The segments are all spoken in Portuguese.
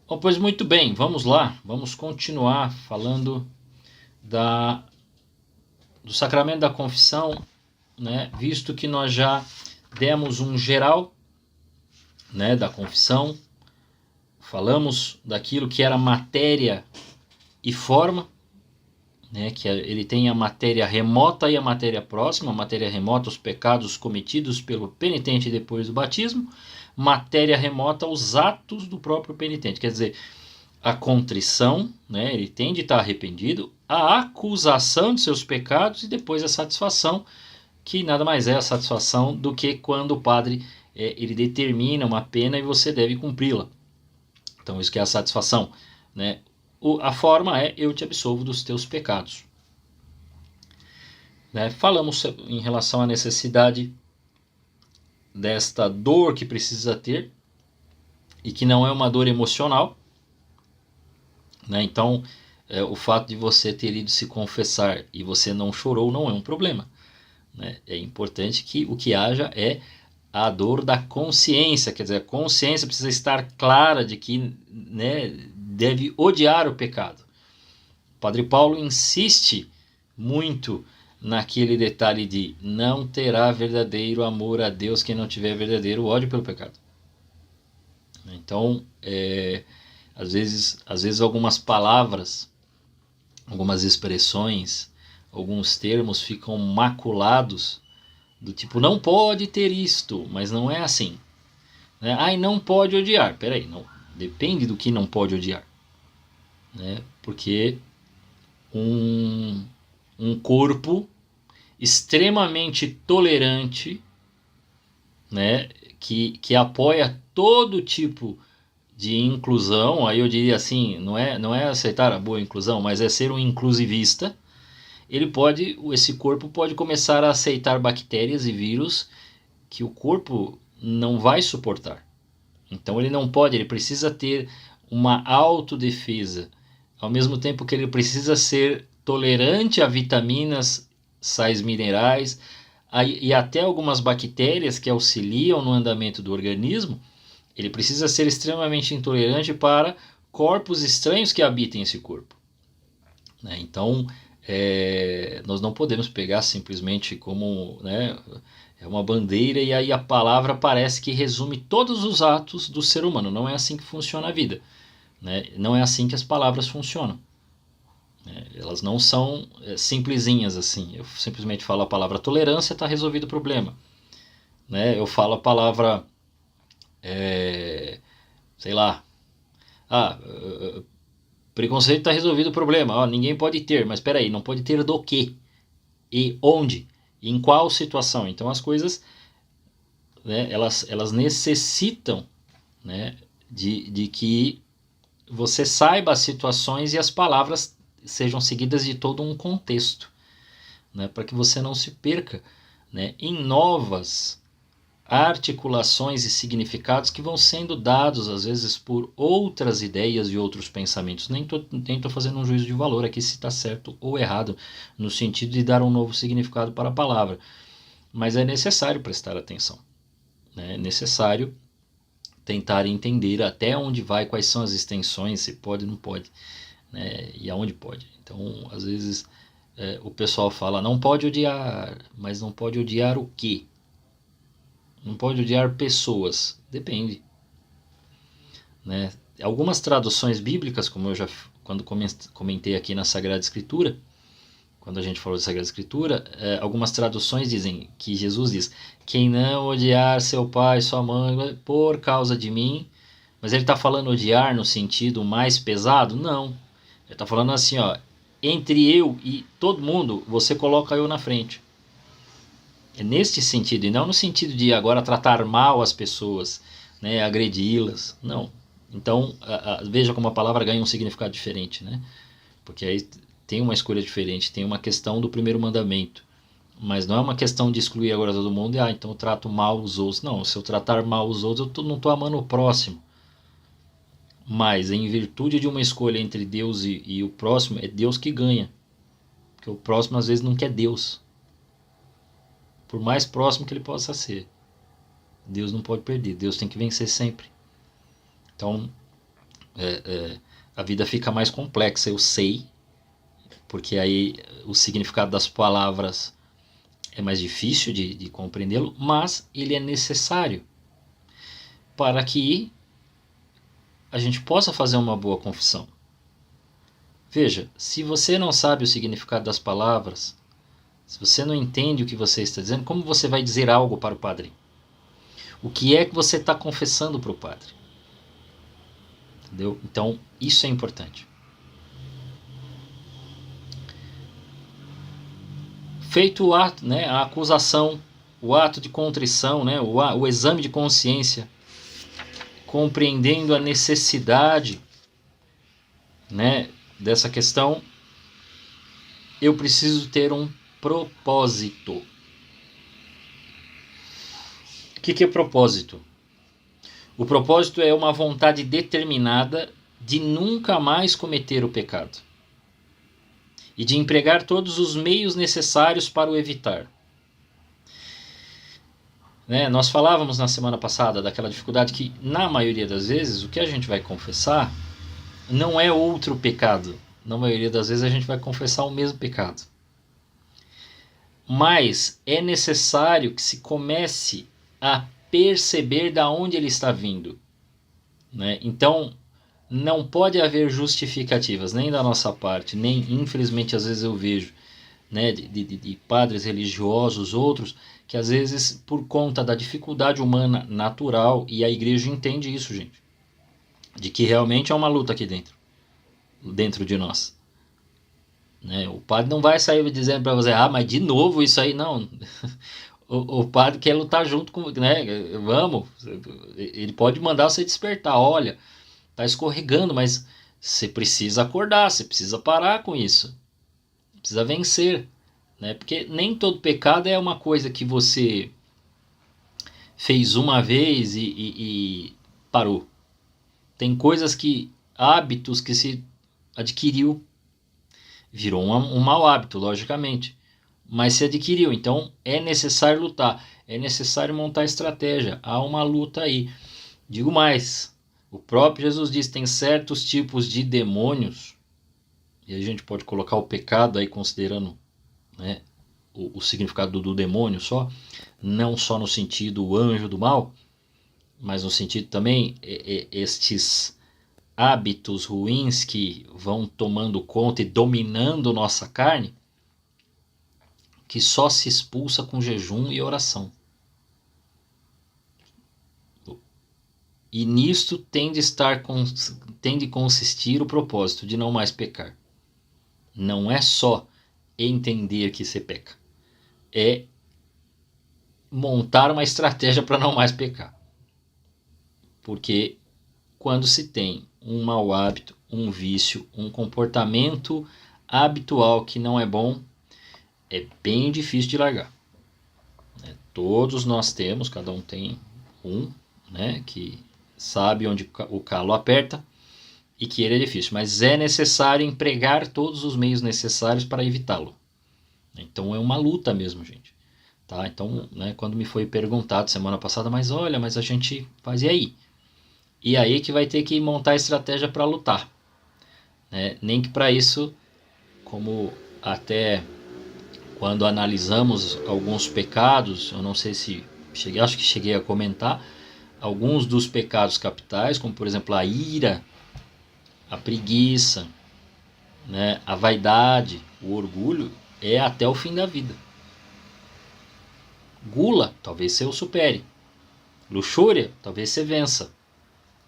Bom, pois muito bem, vamos lá, vamos continuar falando do sacramento da confissão, né? Visto que nós já demos um geral, né, da confissão, falamos daquilo que era matéria e forma, né, que ele tem a matéria remota e a matéria próxima. A matéria remota, os pecados cometidos pelo penitente depois do batismo; matéria remota, os atos do próprio penitente, quer dizer, a contrição, né, ele tem de estar arrependido, a acusação de seus pecados e depois a satisfação, que nada mais é a satisfação do que quando o padre ele determina uma pena e você deve cumpri-la. Então isso que é a satisfação, né? A forma é: eu te absolvo dos teus pecados. Né? Falamos em relação à necessidade desta dor que precisa ter e que não é uma dor emocional, né? Então o fato de você ter ido se confessar e você não chorou não é um problema, né? É importante que o que haja é a dor da consciência, quer dizer, a consciência precisa estar clara de que, né, deve odiar o pecado. O Padre Paulo insiste muito naquele detalhe de: não terá verdadeiro amor a Deus quem não tiver verdadeiro ódio pelo pecado. Então, às vezes algumas palavras, algumas expressões, alguns termos ficam maculados, do tipo: não pode ter isto, mas não é assim. Né? Ai, não pode odiar. Peraí, não, depende do que não pode odiar. Né? Porque um corpo extremamente tolerante, né, que apoia todo tipo de inclusão, aí eu diria assim, não é aceitar a boa inclusão, mas é ser um inclusivista. Esse corpo pode começar a aceitar bactérias e vírus que o corpo não vai suportar. Então ele precisa ter uma autodefesa, ao mesmo tempo que ele precisa ser tolerante a vitaminas, sais minerais e até algumas bactérias que auxiliam no andamento do organismo. Ele precisa ser extremamente intolerante para corpos estranhos que habitem esse corpo. Né? Então, nós não podemos pegar simplesmente como, né, é uma bandeira e aí a palavra parece que resume todos os atos do ser humano. Não é assim que funciona a vida. Né? Não é assim que as palavras funcionam. Elas não são simplesinhas assim. Eu simplesmente falo a palavra tolerância, está resolvido o problema. Né? Eu falo a palavra, sei lá, preconceito, está resolvido o problema. Ninguém pode ter, mas espera aí, não pode ter do quê? E onde? E em qual situação? Então as coisas, né, elas necessitam, né, de que você saiba as situações e as palavras sejam seguidas de todo um contexto, né, para que você não se perca, né, em novas articulações e significados que vão sendo dados às vezes por outras ideias e outros pensamentos. Nem estou fazendo um juízo de valor aqui se está certo ou errado, no sentido de dar um novo significado para a palavra, mas é necessário prestar atenção, né? É necessário tentar entender até onde vai, quais são as extensões, se pode ou não pode, né? E aonde pode. Então, às vezes, o pessoal fala: não pode odiar, mas não pode odiar o quê? Não pode odiar pessoas. Depende. Né? Algumas traduções bíblicas, como eu já quando comentei aqui na Sagrada Escritura, quando a gente falou de Sagrada Escritura, algumas traduções dizem que Jesus diz: quem não odiar seu pai, sua mãe, por causa de mim. Mas ele está falando odiar no sentido mais pesado? Não. Ele está falando assim, ó: entre eu e todo mundo, você coloca eu na frente. É neste sentido, e não no sentido de agora tratar mal as pessoas, né, agredi-las. Não. Então, veja como a palavra ganha um significado diferente, né? Porque aí tem uma escolha diferente, tem uma questão do primeiro mandamento. Mas não é uma questão de excluir agora todo mundo e então eu trato mal os outros. Não, se eu tratar mal os outros, não estou amando o próximo. Mas em virtude de uma escolha entre Deus e o próximo, é Deus que ganha. Porque o próximo às vezes não quer Deus. Por mais próximo que ele possa ser. Deus não pode perder, Deus tem que vencer sempre. Então, a vida fica mais complexa, eu sei, porque aí o significado das palavras é mais difícil de compreendê-lo, mas ele é necessário para que a gente possa fazer uma boa confissão. Veja, se você não sabe o significado das palavras, se você não entende o que você está dizendo, como você vai dizer algo para o padre? O que é que você está confessando para o padre? Entendeu? Então, isso é importante. Feito o ato, né, a acusação, o ato de contrição, né, o exame de consciência, compreendendo a necessidade, né, dessa questão, eu preciso ter um propósito. O que é propósito? O propósito é uma vontade determinada de nunca mais cometer o pecado e de empregar todos os meios necessários para o evitar. Né? Nós falávamos na semana passada daquela dificuldade que, na maioria das vezes, o que a gente vai confessar não é outro pecado. Na maioria das vezes a gente vai confessar o mesmo pecado. Mas é necessário que se comece a perceber de onde ele está vindo. Né? Então, não pode haver justificativas, nem da nossa parte, nem, infelizmente, às vezes eu vejo, né, de padres religiosos, outros, que às vezes, por conta da dificuldade humana natural, e a igreja entende isso, gente, de que realmente é uma luta aqui dentro de nós. Né? O padre não vai sair dizendo para você, mas de novo isso aí, não. O padre quer lutar junto com, né? Vamos, ele pode mandar você despertar, olha, tá escorregando, mas você precisa acordar, você precisa parar com isso, precisa vencer, né? Porque nem todo pecado é uma coisa que você fez uma vez e parou. Tem coisas hábitos que se adquiriu, virou um mau hábito, logicamente, mas se adquiriu, então é necessário lutar, é necessário montar estratégia, há uma luta aí. Digo mais, o próprio Jesus diz, tem certos tipos de demônios, e a gente pode colocar o pecado aí considerando, né, o significado do demônio só, não só no sentido anjo do mal, mas no sentido também estes hábitos ruins que vão tomando conta e dominando nossa carne, que só se expulsa com jejum e oração. E nisto tem de consistir o propósito de não mais pecar. Não é só entender que se peca, é montar uma estratégia para não mais pecar. Porque quando se tem um mau hábito, um vício, um comportamento habitual que não é bom, é bem difícil de largar. Todos nós temos, cada um tem um, né, que sabe onde o calo aperta e que ele é difícil, mas é necessário empregar todos os meios necessários para evitá-lo. Então é uma luta mesmo, gente. Tá? Então, né, quando me foi perguntado semana passada, mas olha, mas a gente faz e aí? E aí que vai ter que montar a estratégia para lutar. Né? Nem que para isso, como até quando analisamos alguns pecados, eu não sei se acho que cheguei a comentar, alguns dos pecados capitais, como por exemplo a ira, a preguiça, né, a vaidade, o orgulho, é até o fim da vida. Gula, talvez você o supere. Luxúria, talvez você vença.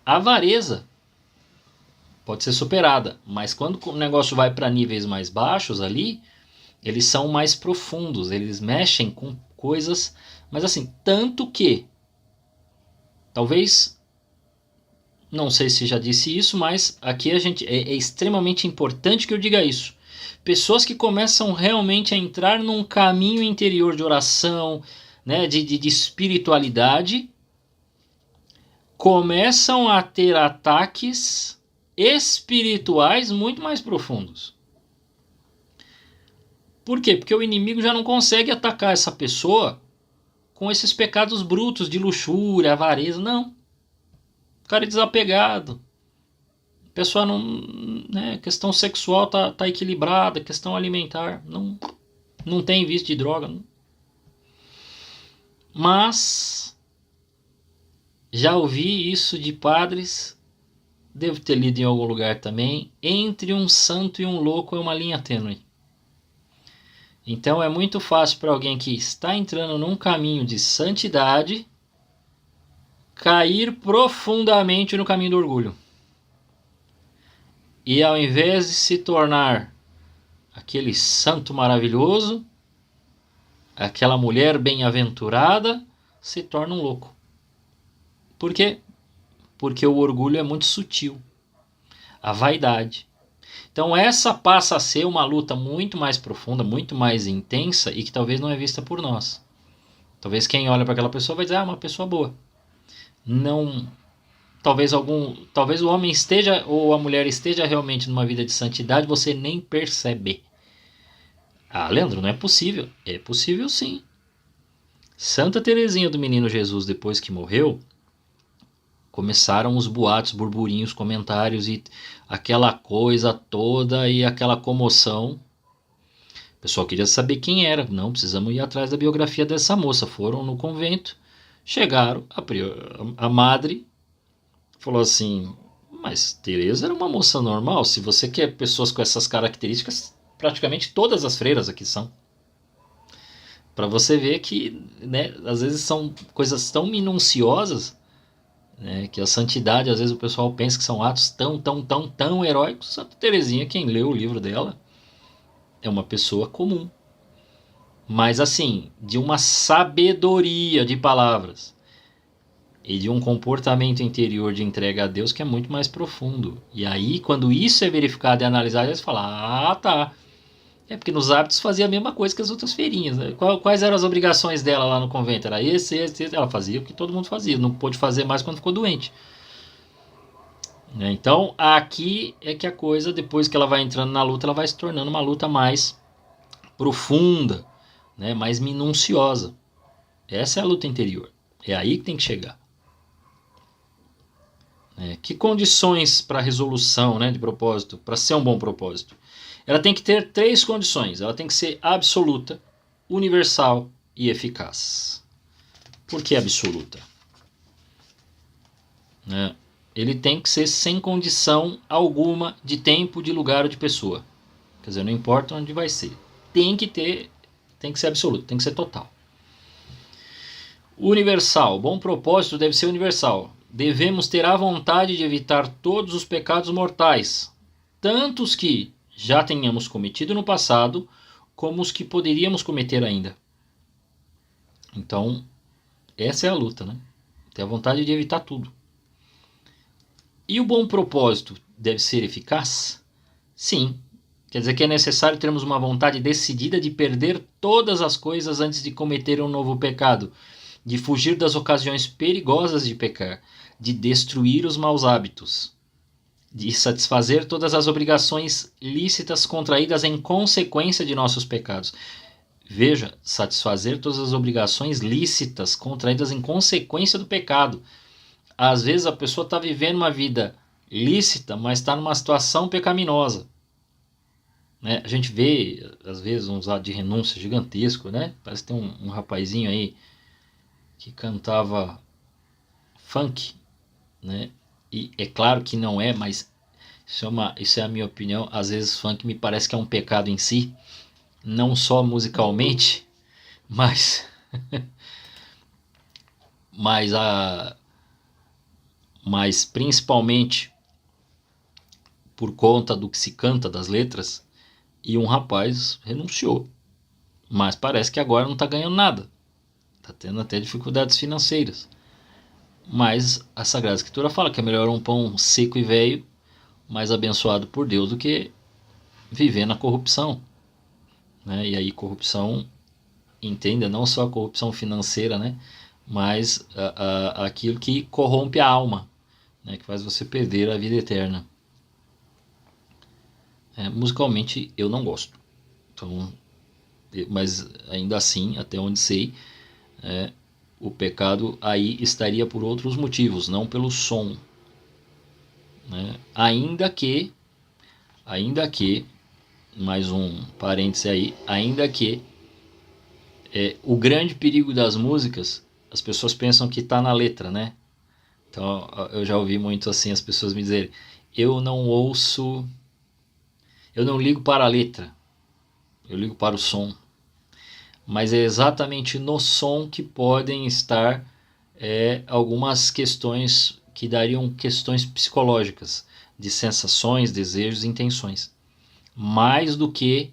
Avareza pode ser superada, mas quando o negócio vai para níveis mais baixos ali, eles são mais profundos, eles mexem com coisas, mas assim, tanto que, talvez, não sei se já disse isso, mas aqui é extremamente importante que eu diga isso. Pessoas que começam realmente a entrar num caminho interior de oração, né, de espiritualidade, começam a ter ataques espirituais muito mais profundos. Por quê? Porque o inimigo já não consegue atacar essa pessoa com esses pecados brutos de luxúria, avareza, não. O cara é desapegado. pessoa não, né, questão sexual tá equilibrada, questão alimentar, não tem vício de droga. Não. Mas já ouvi isso de padres, devo ter lido em algum lugar também, entre um santo e um louco é uma linha tênue. Então é muito fácil para alguém que está entrando num caminho de santidade cair profundamente no caminho do orgulho. E ao invés de se tornar aquele santo maravilhoso, aquela mulher bem-aventurada, se torna um louco. Por quê? Porque o orgulho é muito sutil. A vaidade. Então essa passa a ser uma luta muito mais profunda, muito mais intensa e que talvez não é vista por nós. Talvez quem olha para aquela pessoa vai dizer, uma pessoa boa. Não, talvez o homem esteja ou a mulher esteja realmente numa vida de santidade, você nem percebe. Leandro, não é possível. É possível sim. Santa Teresinha do Menino Jesus, depois que morreu, começaram os boatos, burburinhos, comentários e aquela coisa toda e aquela comoção. O pessoal queria saber quem era. Não, precisamos ir atrás da biografia dessa moça. Foram no convento, chegaram, a madre falou assim, mas Teresa era uma moça normal, se você quer pessoas com essas características, praticamente todas as freiras aqui são. Para você ver que, né, às vezes são coisas tão minuciosas, né, que a santidade, às vezes o pessoal pensa que são atos tão heróicos. Santa Teresinha, quem leu o livro dela, é uma pessoa comum. Mas assim, de uma sabedoria de palavras e de um comportamento interior de entrega a Deus que é muito mais profundo. E aí, quando isso é verificado e analisado, eles falam, tá. É porque nos hábitos fazia a mesma coisa que as outras feirinhas. Né? Quais eram as obrigações dela lá no convento? Era esse. Ela fazia o que todo mundo fazia. Não pôde fazer mais quando ficou doente. Então, aqui é que a coisa, depois que ela vai entrando na luta, ela vai se tornando uma luta mais profunda, né? Mais minuciosa. Essa é a luta interior. É aí que tem que chegar. Que condições para resolução, né, de propósito, para ser um bom propósito? Ela tem que ter 3 condições. Ela tem que ser absoluta, universal e eficaz. Por que absoluta? Ele tem que ser sem condição alguma de tempo, de lugar ou de pessoa. Quer dizer, não importa onde vai ser. Tem que ser absoluto, tem que ser total. Universal. Bom propósito deve ser universal. Devemos ter a vontade de evitar todos os pecados mortais, tanto os que já tenhamos cometido no passado, como os que poderíamos cometer ainda. Então, essa é a luta, né? Ter a vontade de evitar tudo. E o bom propósito deve ser eficaz? Sim. Quer dizer que é necessário termos uma vontade decidida de perder todas as coisas antes de cometer um novo pecado, de fugir das ocasiões perigosas de pecar, de destruir os maus hábitos, de satisfazer todas as obrigações lícitas contraídas em consequência de nossos pecados. Veja, satisfazer todas as obrigações lícitas contraídas em consequência do pecado. Às vezes a pessoa está vivendo uma vida lícita, mas está numa situação pecaminosa. A gente vê, às vezes, uns atos de renúncia gigantesco, né? Parece que tem um rapazinho aí que cantava funk, né? E é claro que não é, mas isso é a minha opinião. Às vezes funk me parece que é um pecado em si, não só musicalmente, mas mas principalmente por conta do que se canta das letras. E um rapaz renunciou, mas parece que agora não está ganhando nada, está tendo até dificuldades financeiras. Mas a Sagrada Escritura fala que é melhor um pão seco e velho, mais abençoado por Deus, do que viver na corrupção. E aí corrupção, entenda, não só a corrupção financeira, né? Mas aquilo que corrompe a alma, né? Que faz você perder a vida eterna. Musicalmente eu não gosto. Então, mas ainda assim, até onde sei, o pecado aí estaria por outros motivos, não pelo som. né? Ainda que, mais um parêntese aí, ainda que o grande perigo das músicas, as pessoas pensam que está na letra, né? Então eu já ouvi muito assim as pessoas me dizerem, eu não ligo para a letra, eu ligo para o som. Mas é exatamente no som que podem estar algumas questões que dariam questões psicológicas, de sensações, desejos e intenções, mais do que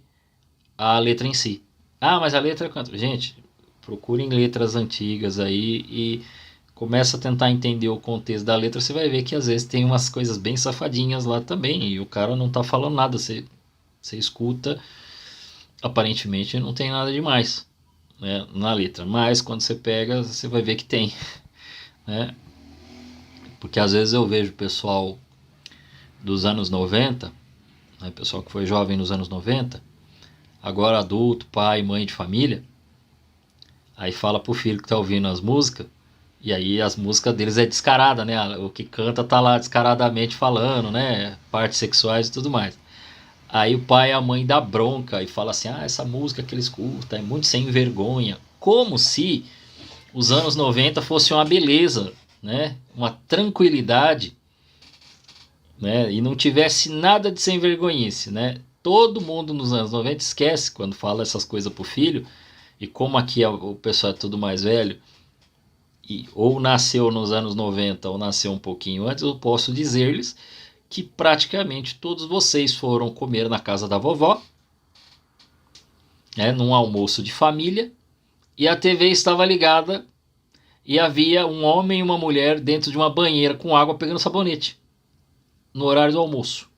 a letra em si. Ah, mas a letra... Gente, procurem letras antigas aí e começa a tentar entender o contexto da letra, você vai ver que às vezes tem umas coisas bem safadinhas lá também, e o cara não tá falando nada, você escuta, aparentemente não tem nada demais, né, na letra, mas quando você pega, você vai ver que tem, né? Porque às vezes eu vejo pessoal dos anos 90, né, pessoal que foi jovem nos anos 90, agora adulto, pai, mãe de família, aí fala pro filho que tá ouvindo as músicas, e aí as músicas deles é descarada, né? O que canta tá lá descaradamente falando, né? Partes sexuais e tudo mais. Aí o pai e a mãe dá bronca e fala assim, essa música que ele escuta é muito sem vergonha. Como se os anos 90 fosse uma beleza, né? Uma tranquilidade, né? E não tivesse nada de sem vergonhice, né? Todo mundo nos anos 90 esquece quando fala essas coisas pro filho, e como aqui o pessoal é tudo mais velho, ou nasceu nos anos 90 ou nasceu um pouquinho antes, eu posso dizer-lhes que praticamente todos vocês foram comer na casa da vovó, né, num almoço de família, e a TV estava ligada e havia um homem e uma mulher dentro de uma banheira com água pegando sabonete no horário do almoço.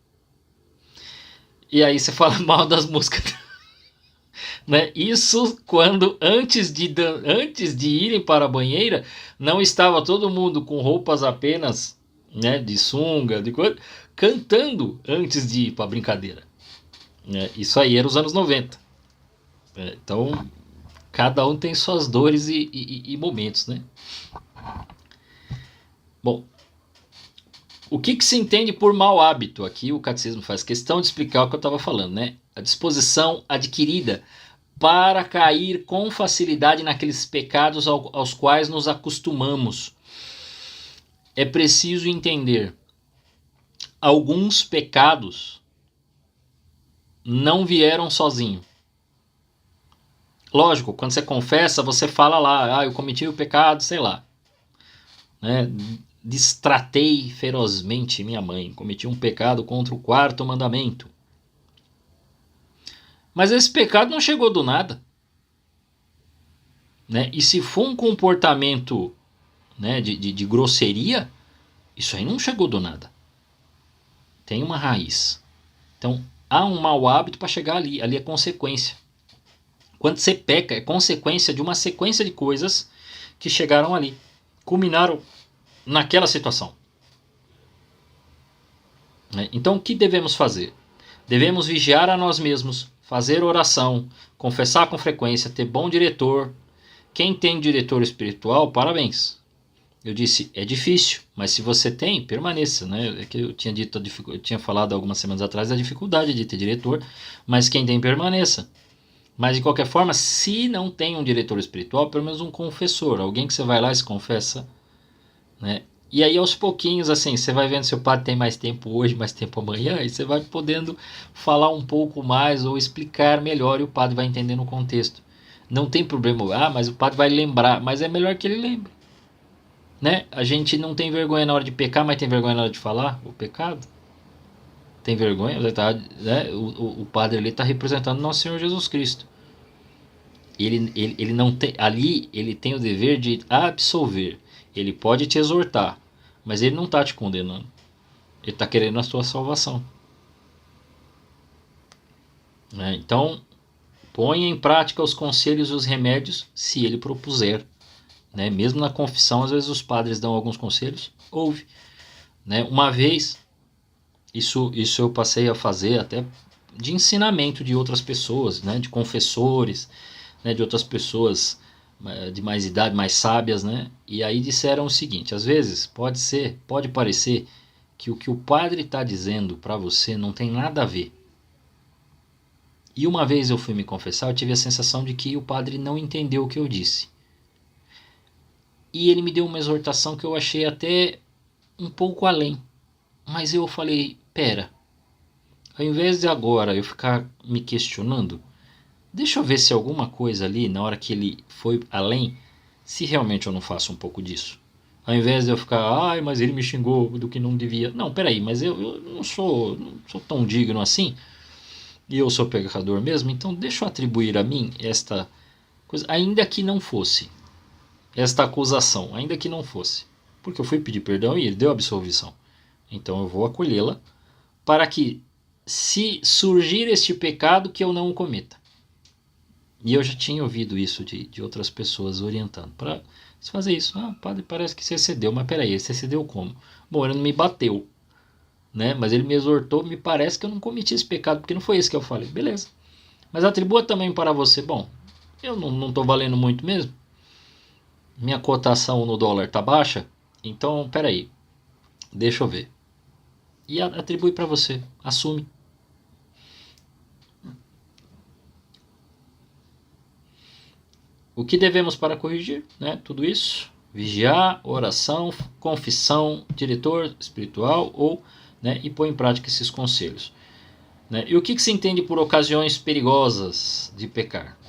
E aí você fala mal das músicas, né? Isso quando antes de irem para a banheira não estava todo mundo com roupas apenas, né, de sunga, de coisa, cantando antes de ir para a brincadeira, né? Isso aí era os anos 90, né? Então cada um tem suas dores e momentos, né? Bom, o que se entende por mau hábito? Aqui o catecismo faz questão de explicar o que eu estava falando, né? A disposição adquirida para cair com facilidade naqueles pecados aos quais nos acostumamos. É preciso entender, alguns pecados não vieram sozinho. Lógico, quando você confessa, você fala lá, eu cometi o pecado, sei lá, né? Destratei ferozmente minha mãe, cometi um pecado contra o 4º mandamento. Mas esse pecado não chegou do nada, né? E se for um comportamento, né, de grosseria, isso aí não chegou do nada. Tem uma raiz. Então, há um mau hábito para chegar ali. Ali é consequência. Quando você peca, é consequência de uma sequência de coisas que chegaram ali, culminaram naquela situação. Então, o que devemos fazer? Devemos vigiar a nós mesmos, fazer oração, confessar com frequência, ter bom diretor. Quem tem diretor espiritual, parabéns. Eu disse, é difícil, mas se você tem, permaneça, né? É que eu tinha falado algumas semanas atrás da dificuldade de ter diretor, mas quem tem, permaneça. Mas de qualquer forma, se não tem um diretor espiritual, pelo menos um confessor, alguém que você vai lá e se confessa, né? E aí aos pouquinhos, assim, você vai vendo se o padre tem mais tempo hoje, mais tempo amanhã, e você vai podendo falar um pouco mais ou explicar melhor, e o padre vai entendendo o contexto. Não tem problema, mas o padre vai lembrar, mas é melhor que ele lembre, né? A gente não tem vergonha na hora de pecar, mas tem vergonha na hora de falar o pecado. Tem vergonha, né? O padre ali está representando nosso Senhor Jesus Cristo. Ele não tem, ali ele tem o dever de absolver. Ele pode te exortar, mas ele não está te condenando. Ele está querendo a sua salvação, né? Então, ponha em prática os conselhos e os remédios se ele propuser, né? Mesmo na confissão, às vezes os padres dão alguns conselhos, ouve, né? Uma vez, isso eu passei a fazer até de ensinamento de outras pessoas, né? De confessores, né? De outras pessoas de mais idade, mais sábias, né? E aí disseram o seguinte: às vezes pode parecer que o padre está dizendo para você não tem nada a ver. E uma vez eu fui me confessar, eu tive a sensação de que o padre não entendeu o que eu disse. E ele me deu uma exortação que eu achei até um pouco além. Mas eu falei, pera, ao invés de agora eu ficar me questionando, deixa eu ver se alguma coisa ali, na hora que ele foi além, se realmente eu não faço um pouco disso. Ao invés de eu ficar, ai, mas ele me xingou do que não devia. Não, peraí, mas eu não sou tão digno assim, e eu sou pecador mesmo, então deixa eu atribuir a mim esta coisa, ainda que não fosse, esta acusação, ainda que não fosse. Porque eu fui pedir perdão e ele deu absolvição. Então eu vou acolhê-la para que, se surgir este pecado, que eu não o cometa. E eu já tinha ouvido isso de outras pessoas orientando para se fazer isso. Ah, padre, parece que você cedeu, mas peraí, você cedeu como? Bom, ele não me bateu, né? Mas ele me exortou, me parece que eu não cometi esse pecado, porque não foi isso que eu falei. Beleza. Mas atribua também para você, bom, eu não estou valendo muito mesmo, minha cotação no dólar está baixa, então peraí, deixa eu ver. E atribui para você, assume. O que devemos para corrigir, né? Tudo isso, vigiar, oração, confissão, diretor espiritual, ou, né, e pôr em prática esses conselhos. Né? E o que se entende por ocasiões perigosas de pecar?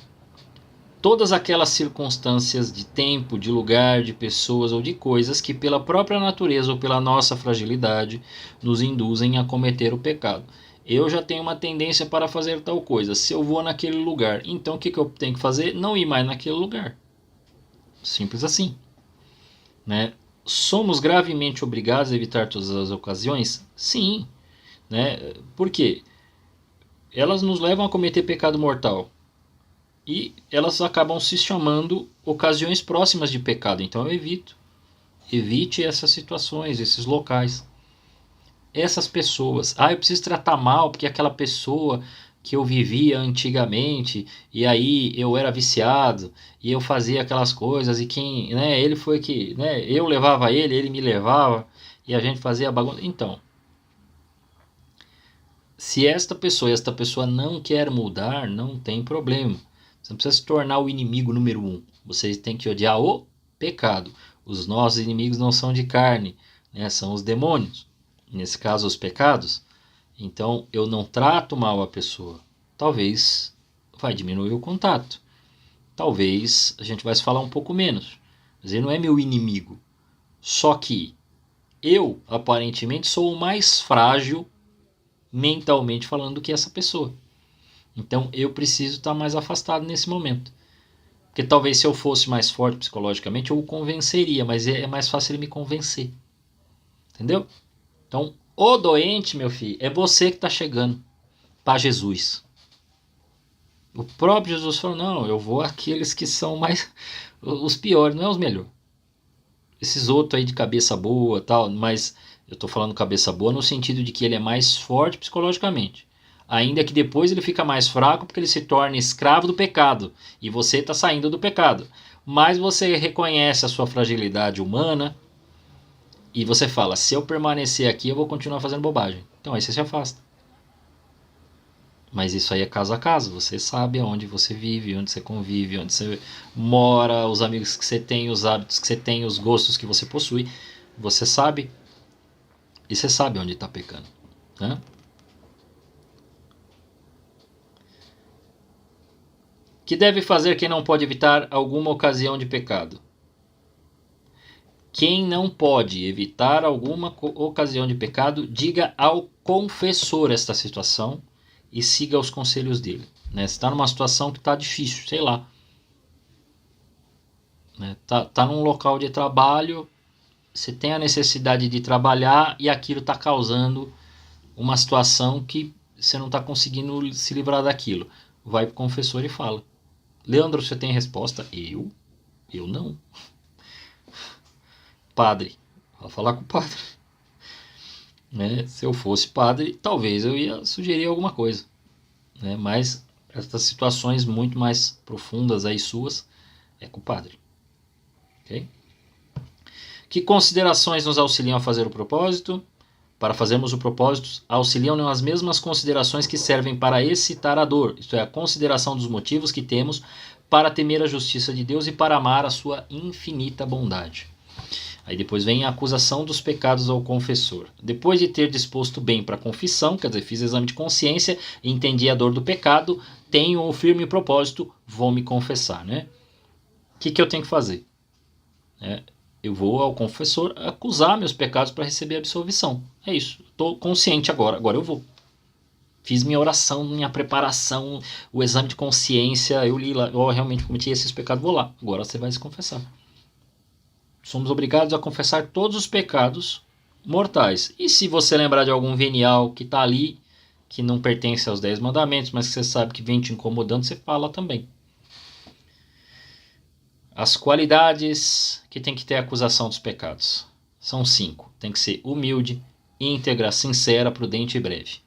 Todas aquelas circunstâncias de tempo, de lugar, de pessoas ou de coisas que pela própria natureza ou pela nossa fragilidade nos induzem a cometer o pecado. Eu já tenho uma tendência para fazer tal coisa. Se eu vou naquele lugar, então o que eu tenho que fazer? Não ir mais naquele lugar. Simples assim. Né? Somos gravemente obrigados a evitar todas as ocasiões? Sim. Né? Por quê? Elas nos levam a cometer pecado mortal. E elas acabam se chamando ocasiões próximas de pecado. Então eu evito. Evite essas situações, esses locais. Essas pessoas. Ah, eu preciso tratar mal porque aquela pessoa que eu vivia antigamente e aí eu era viciado e eu fazia aquelas coisas e quem, né, ele foi que, né, eu levava ele, ele me levava e a gente fazia bagunça. Então, se esta pessoa não quer mudar, não tem problema. Você não precisa se tornar o inimigo número 1. Você tem que odiar o pecado. Os nossos inimigos não são de carne, né? São os demônios. Nesse caso, os pecados. Então, eu não trato mal a pessoa. Talvez vai diminuir o contato. Talvez a gente vai se falar um pouco menos. Mas ele não é meu inimigo. Só que eu, aparentemente, sou o mais frágil, mentalmente falando, do que essa pessoa. Então eu preciso estar mais afastado nesse momento. Porque talvez se eu fosse mais forte psicologicamente, eu o convenceria, mas é mais fácil ele me convencer. Entendeu? Então, o doente, meu filho, é você que está chegando para Jesus. O próprio Jesus falou, não, eu vou àqueles que são mais os piores, não é os melhores. Esses outros aí de cabeça boa tal, mas eu estou falando cabeça boa no sentido de que ele é mais forte psicologicamente. Ainda que depois ele fica mais fraco porque ele se torna escravo do pecado. E você está saindo do pecado. Mas você reconhece a sua fragilidade humana e você fala, se eu permanecer aqui eu vou continuar fazendo bobagem. Então aí você se afasta. Mas isso aí é caso a caso. Você sabe aonde você vive, onde você convive, onde você mora, os amigos que você tem, os hábitos que você tem, os gostos que você possui. Você sabe e você sabe onde está pecando. Né? Que deve fazer quem não pode evitar alguma ocasião de pecado? Quem não pode evitar alguma ocasião de pecado, diga ao confessor esta situação e siga os conselhos dele. Né? Você está numa situação que está difícil, sei lá. Né? Tá num local de trabalho, você tem a necessidade de trabalhar e aquilo está causando uma situação que você não está conseguindo se livrar daquilo. Vai para o confessor e fala. Leandro, você tem resposta? Eu não. Padre, vou falar com o padre. Né? Se eu fosse padre, talvez eu ia sugerir alguma coisa. Né? Mas essas situações muito mais profundas aí suas, é com o padre. Ok? Que considerações nos auxiliam a fazer o propósito? para fazermos o propósito, auxiliam nas mesmas considerações que servem para excitar a dor, isto é, a consideração dos motivos que temos para temer a justiça de Deus e para amar a sua infinita bondade. Aí depois vem a acusação dos pecados ao confessor. Depois de ter disposto bem para a confissão, quer dizer, fiz exame de consciência, entendi a dor do pecado, tenho o firme propósito, vou me confessar, né? O que eu tenho que fazer? Eu vou ao confessor acusar meus pecados para receber absolvição. É isso. Estou consciente agora eu vou. Fiz minha oração, minha preparação, o exame de consciência, eu li lá, eu realmente cometi esses pecados, vou lá. Agora você vai se confessar. Somos obrigados a confessar todos os pecados mortais. E se você lembrar de algum venial que está ali, que não pertence aos 10 mandamentos, mas que você sabe que vem te incomodando, você fala também. As qualidades que tem que ter a acusação dos pecados são 5. Tem que ser humilde, íntegra, sincera, prudente e breve.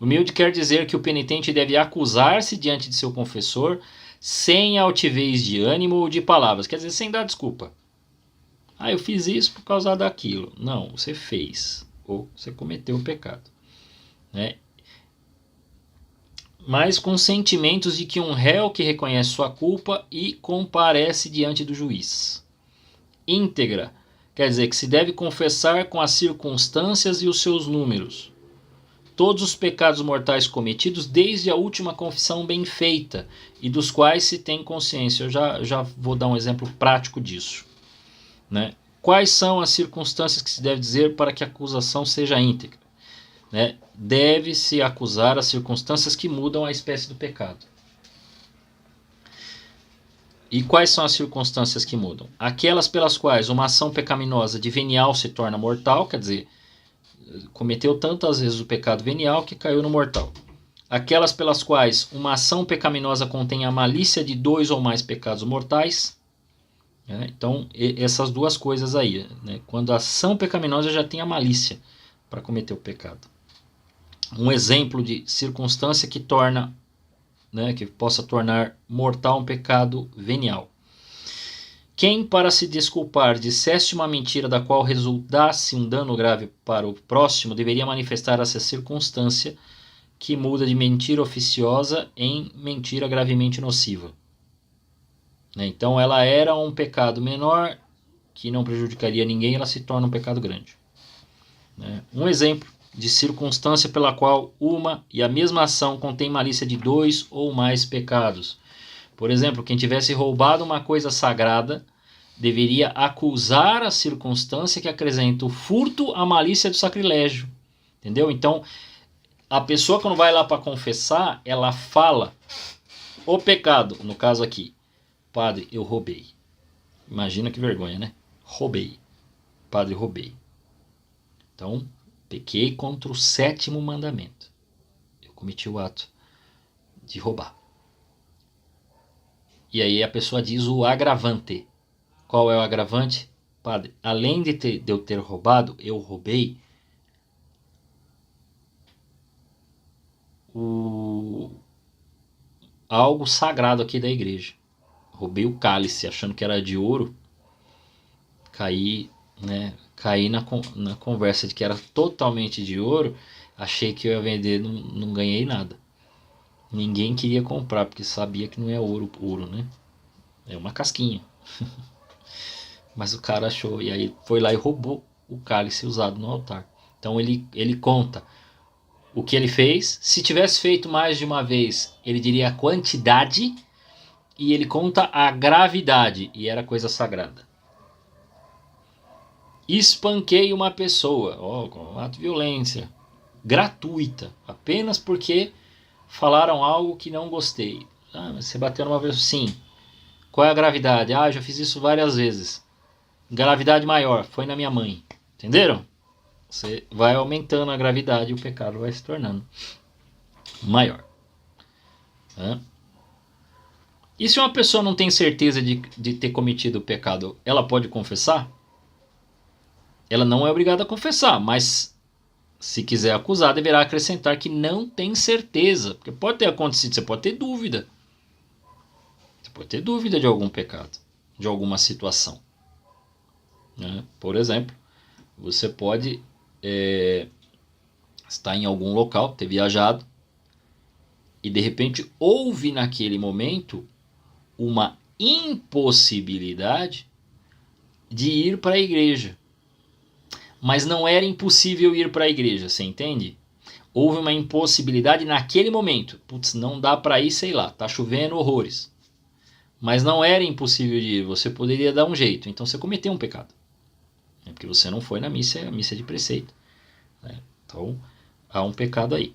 Humilde quer dizer que o penitente deve acusar-se diante de seu confessor sem altivez de ânimo ou de palavras, quer dizer, sem dar desculpa. Eu fiz isso por causa daquilo. Não, você fez, ou você cometeu o pecado. Né? Mas com sentimentos de que um réu que reconhece sua culpa e comparece diante do juiz. Íntegra quer dizer que se deve confessar com as circunstâncias e os seus números todos os pecados mortais cometidos desde a última confissão bem feita e dos quais se tem consciência. Eu já vou dar um exemplo prático disso. Né? Quais são as circunstâncias que se deve dizer para que a acusação seja íntegra? Né? Deve-se acusar as circunstâncias que mudam a espécie do pecado. E quais são as circunstâncias que mudam? Aquelas pelas quais uma ação pecaminosa de venial se torna mortal, quer dizer, cometeu tantas vezes o pecado venial que caiu no mortal. Aquelas pelas quais uma ação pecaminosa contém a malícia de 2 ou mais pecados mortais. Então, essas duas coisas aí. Né? Quando a ação pecaminosa já tem a malícia para cometer o pecado. Um exemplo de circunstância que torna, né, que possa tornar mortal um pecado venial. Quem, para se desculpar, dissesse uma mentira da qual resultasse um dano grave para o próximo, deveria manifestar essa circunstância que muda de mentira oficiosa em mentira gravemente nociva. Então ela era um pecado menor que não prejudicaria ninguém, ela se torna um pecado grande. Um exemplo de circunstância pela qual uma e a mesma ação contém malícia de 2 ou mais pecados. Por exemplo, quem tivesse roubado uma coisa sagrada deveria acusar a circunstância que acrescenta o furto à malícia do sacrilégio. Entendeu? Então, a pessoa quando vai lá para confessar, ela fala o pecado, no caso aqui. Padre, eu roubei. Imagina que vergonha, né? Roubei. Padre, roubei. Então, pequei contra o 7º mandamento. Eu cometi o ato de roubar. E aí a pessoa diz o agravante. Qual é o agravante? Padre, além de eu ter roubado, eu roubei algo sagrado aqui da igreja. Roubei o cálice, achando que era de ouro. Caí na conversa de que era totalmente de ouro. Achei que eu ia vender, não ganhei nada. Ninguém queria comprar, porque sabia que não é ouro, né? É uma casquinha. Mas o cara achou, e aí foi lá e roubou o cálice usado no altar. Então ele conta o que ele fez. Se tivesse feito mais de uma vez, ele diria a quantidade, e ele conta a gravidade, e era coisa sagrada. Espanquei uma pessoa, com ato de violência, gratuita, apenas porque falaram algo que não gostei. Mas você bateu numa vez? Sim. Qual é a gravidade? Já fiz isso várias vezes. Gravidade maior, foi na minha mãe. Entenderam? Você vai aumentando a gravidade e o pecado vai se tornando maior. E se uma pessoa não tem certeza de ter cometido o pecado, ela pode confessar? Ela não é obrigada a confessar, mas se quiser acusar, deverá acrescentar que não tem certeza. Porque pode ter acontecido, você pode ter dúvida. Você pode ter dúvida de algum pecado, de alguma situação. Por exemplo, você pode está em algum local, ter viajado, e de repente houve naquele momento uma impossibilidade de ir para a igreja. Mas não era impossível ir para a igreja, você entende? Houve uma impossibilidade naquele momento. Putz, não dá para ir, sei lá, tá chovendo horrores. Mas não era impossível de ir, você poderia dar um jeito. Então você cometeu um pecado. É porque você não foi na missa, a missa é de preceito. Né? Então há um pecado aí.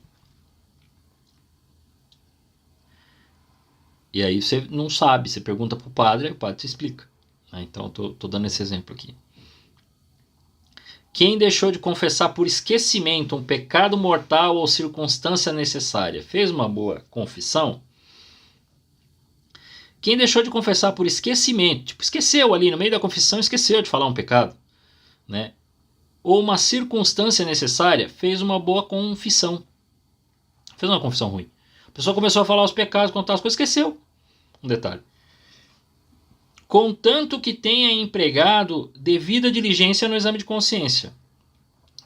E aí você não sabe, você pergunta para o padre, aí o padre te explica. Né? Então estou dando esse exemplo aqui. Quem deixou de confessar por esquecimento um pecado mortal ou circunstância necessária, fez uma boa confissão? Quem deixou de confessar por esquecimento, tipo, esqueceu ali no meio da confissão, esqueceu de falar um pecado, né? Ou uma circunstância necessária, fez uma boa confissão. Fez uma confissão ruim. A pessoa começou a falar os pecados, contar as coisas, esqueceu. Um detalhe. Contanto que tenha empregado devida diligência no exame de consciência.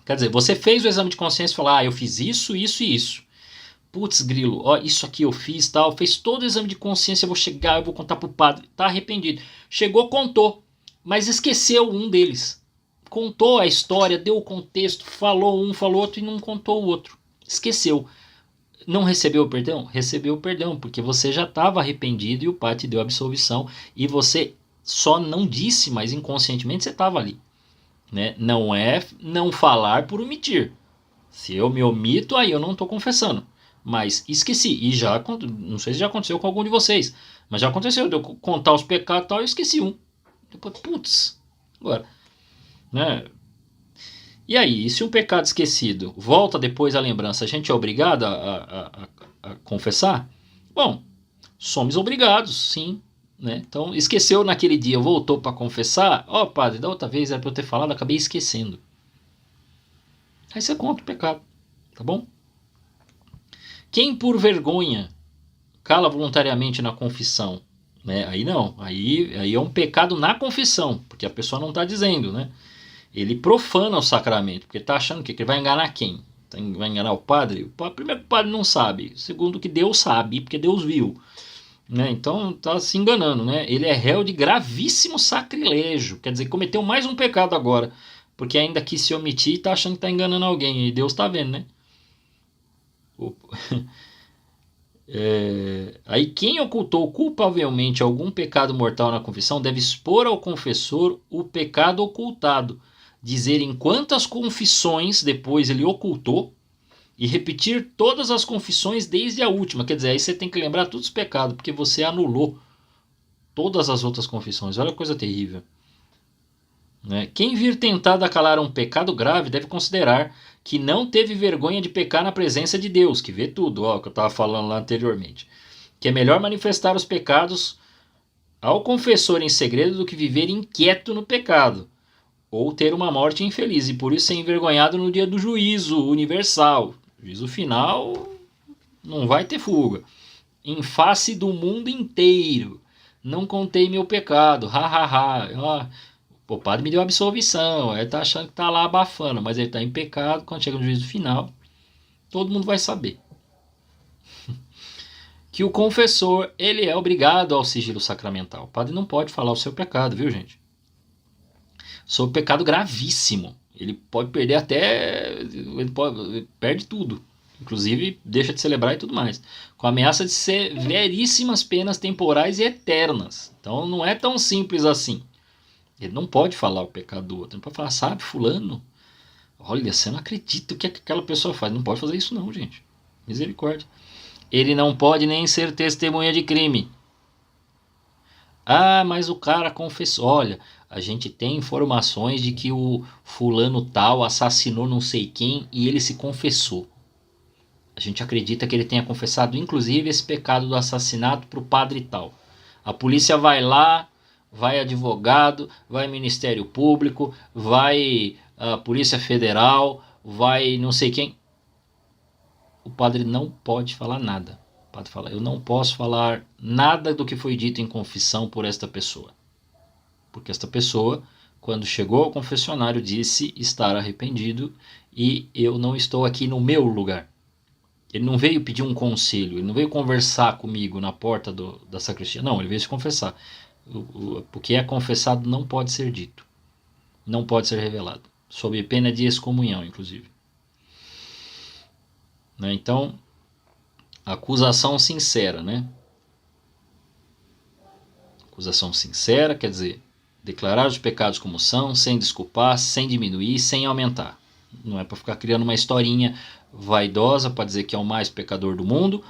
Quer dizer, você fez o exame de consciência e falou, eu fiz isso, isso e isso. Putz, grilo, ó, isso aqui eu fiz, tal, fez todo o exame de consciência, eu vou chegar, eu vou contar pro padre, tá arrependido. Chegou, contou, mas esqueceu um deles. Contou a história, deu o contexto, falou um, falou outro e não contou o outro. Esqueceu. Não recebeu o perdão? Recebeu o perdão, porque você já estava arrependido e o pai te deu a absolvição e você só não disse, mas inconscientemente você estava ali. Né? Não é não falar por omitir. Se eu me omito, aí eu não estou confessando. Mas esqueci. E já, não sei se já aconteceu com algum de vocês, mas já aconteceu de eu contar os pecados e tal, eu esqueci um. Depois, putz, agora. Né? E aí, se um pecado esquecido volta depois à lembrança, a gente é obrigado a confessar? Bom, somos obrigados, sim. Né? Então, esqueceu naquele dia, voltou para confessar. Ó, padre, da outra vez era para eu ter falado, acabei esquecendo. Aí você conta o pecado, tá bom? Quem por vergonha cala voluntariamente na confissão, né? Aí não, aí é um pecado na confissão, porque a pessoa não está dizendo, né? Ele profana o sacramento, porque está achando que ele vai enganar quem? Vai enganar o padre? Primeiro que o padre não sabe, segundo que Deus sabe, porque Deus viu. Né? Então está se enganando, né? Ele é réu de gravíssimo sacrilégio, quer dizer, cometeu mais um pecado agora, porque ainda quis se omitir e está achando que está enganando alguém, e Deus está vendo, né? Aí quem ocultou culpavelmente algum pecado mortal na confissão deve expor ao confessor o pecado ocultado, dizer em quantas confissões depois ele ocultou e repetir todas as confissões desde a última. Quer dizer, aí você tem que lembrar todos os pecados, porque você anulou todas as outras confissões. Olha que coisa terrível. Né? Quem vir tentado a calar um pecado grave deve considerar que não teve vergonha de pecar na presença de Deus, que vê tudo, ó, que eu estava falando lá anteriormente. Que é melhor manifestar os pecados ao confessor em segredo do que viver inquieto no pecado, ou ter uma morte infeliz, e por isso ser envergonhado no dia do juízo universal. Juízo final não vai ter fuga. Em face do mundo inteiro. Não contei meu pecado, O padre me deu absolvição, ele tá achando que tá lá abafando, mas ele tá em pecado. Quando chega no juízo final, todo mundo vai saber. Que o confessor, ele é obrigado ao sigilo sacramental. O padre não pode falar o seu pecado, viu, gente? Sobre pecado gravíssimo. Ele pode perder perde tudo. Inclusive, deixa de celebrar e tudo mais. Com a ameaça de severíssimas penas temporais e eternas. Então, não é tão simples assim. Ele não pode falar o pecado do outro. Ele pode falar, sabe, fulano, olha, você não acredita o que aquela pessoa faz. Não pode fazer isso não, gente. Misericórdia. Ele não pode nem ser testemunha de crime. Ah, mas o cara confessou. Olha, a gente tem informações de que o fulano tal assassinou não sei quem e ele se confessou. A gente acredita que ele tenha confessado, inclusive, esse pecado do assassinato para o padre tal. A polícia vai lá, vai advogado, vai Ministério Público, vai a Polícia Federal, vai não sei quem. O padre não pode falar nada. O padre fala, eu não posso falar nada do que foi dito em confissão por esta pessoa. Porque esta pessoa quando chegou ao confessionário, disse estar arrependido e eu não estou aqui no meu lugar. Ele não veio pedir um conselho, ele não veio conversar comigo na porta da sacristia. Não, ele veio se confessar. O que é confessado não pode ser dito, não pode ser revelado, sob pena de excomunhão, inclusive. Né? Então, acusação sincera, né? Acusação sincera quer dizer declarar os pecados como são, sem desculpar, sem diminuir, sem aumentar. Não é para ficar criando uma historinha vaidosa para dizer que é o mais pecador do mundo,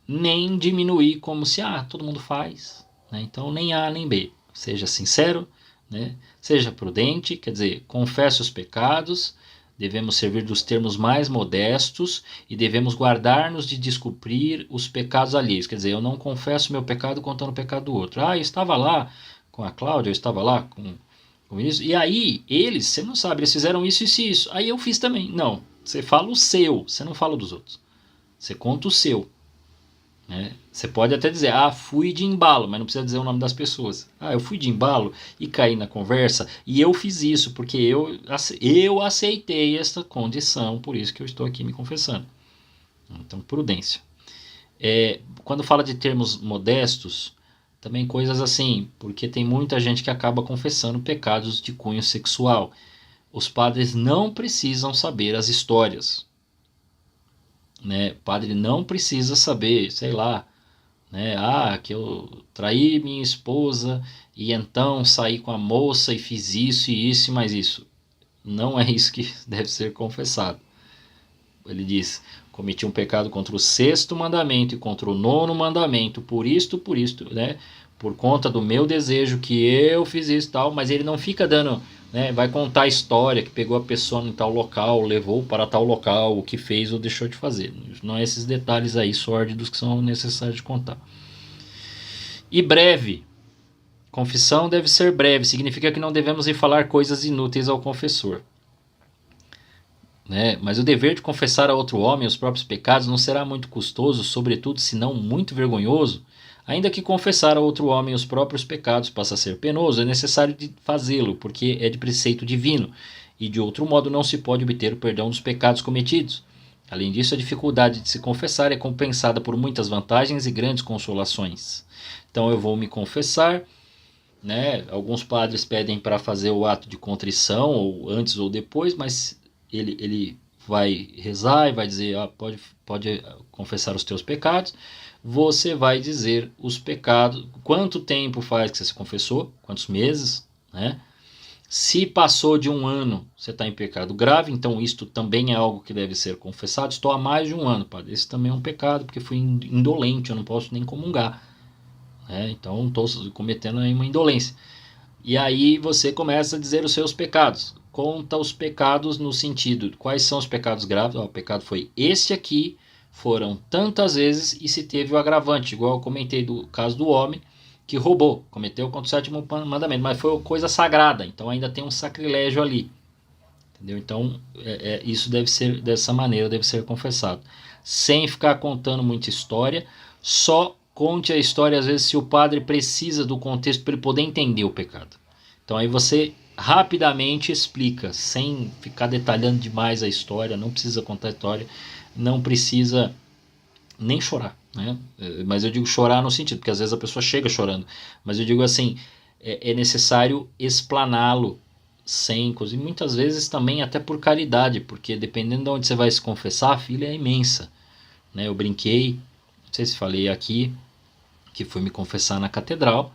nem diminuir como se todo mundo faz. Né? Então, nem A nem B. Seja sincero, né? Seja prudente, quer dizer, confesse os pecados, devemos servir dos termos mais modestos e devemos guardar-nos de descobrir os pecados alheios. Quer dizer, eu não confesso meu pecado contando o pecado do outro. Eu estava lá com a Cláudia, eu estava lá com isso, e aí eles, você não sabe, eles fizeram isso, isso e isso. Aí eu fiz também. Não, você fala o seu, você não fala dos outros. Você conta o seu. Né? Você pode até dizer, fui de embalo, mas não precisa dizer o nome das pessoas. Eu fui de embalo e caí na conversa e eu fiz isso porque eu aceitei essa condição, por isso que eu estou aqui me confessando. Então, prudência. Quando fala de termos modestos, também coisas assim, porque tem muita gente que acaba confessando pecados de cunho sexual. Os padres não precisam saber as histórias. Né? O padre não precisa saber, sei lá, né? Que eu traí minha esposa e então saí com a moça e fiz isso e isso e mais isso. Não é isso que deve ser confessado. Ele diz, cometi um pecado contra o 6º mandamento e contra o 9º mandamento, por isto, né? Por conta do meu desejo que eu fiz isso e tal, mas ele não fica dando, né? Vai contar a história que pegou a pessoa em tal local, levou para tal local, o que fez ou deixou de fazer. Não é esses detalhes aí sórdidos que são necessários de contar. E breve. Confissão deve ser breve, significa que não devemos ir falar coisas inúteis ao confessor. Né? Mas o dever de confessar a outro homem os próprios pecados não será muito custoso, sobretudo se não muito vergonhoso. Ainda que confessar a outro homem os próprios pecados possa ser penoso, é necessário de fazê-lo, porque é de preceito divino, e de outro modo não se pode obter o perdão dos pecados cometidos. Além disso, a dificuldade de se confessar é compensada por muitas vantagens e grandes consolações. Então eu vou me confessar, né? Alguns padres pedem para fazer o ato de contrição, ou antes ou depois, mas ele vai rezar e vai dizer, pode confessar os teus pecados. Você vai dizer os pecados, quanto tempo faz que você se confessou, quantos meses, né? Se passou de 1 ano, você está em pecado grave, então isto também é algo que deve ser confessado. Estou há mais de 1 ano, padre, esse também é um pecado, porque fui indolente, eu não posso nem comungar. Né? Então estou cometendo aí uma indolência. E aí você começa a dizer os seus pecados. Conta os pecados no sentido, quais são os pecados graves? O pecado foi esse aqui, foram tantas vezes e se teve o agravante, igual eu comentei do caso do homem que roubou, cometeu contra o 7º mandamento, mas foi coisa sagrada, então ainda tem um sacrilégio ali. Entendeu? Então isso deve ser dessa maneira, deve ser confessado. Sem ficar contando muita história, só conte a história às vezes se o padre precisa do contexto para ele poder entender o pecado. Então aí você rapidamente explica, sem ficar detalhando demais a história, não precisa contar a história, não precisa nem chorar, né? Mas eu digo chorar no sentido, porque às vezes a pessoa chega chorando, mas eu digo assim, é necessário explaná-lo sem coisa, e muitas vezes também até por caridade, porque dependendo de onde você vai se confessar, a fila é imensa, né? Eu brinquei, não sei se falei aqui, que fui me confessar na catedral,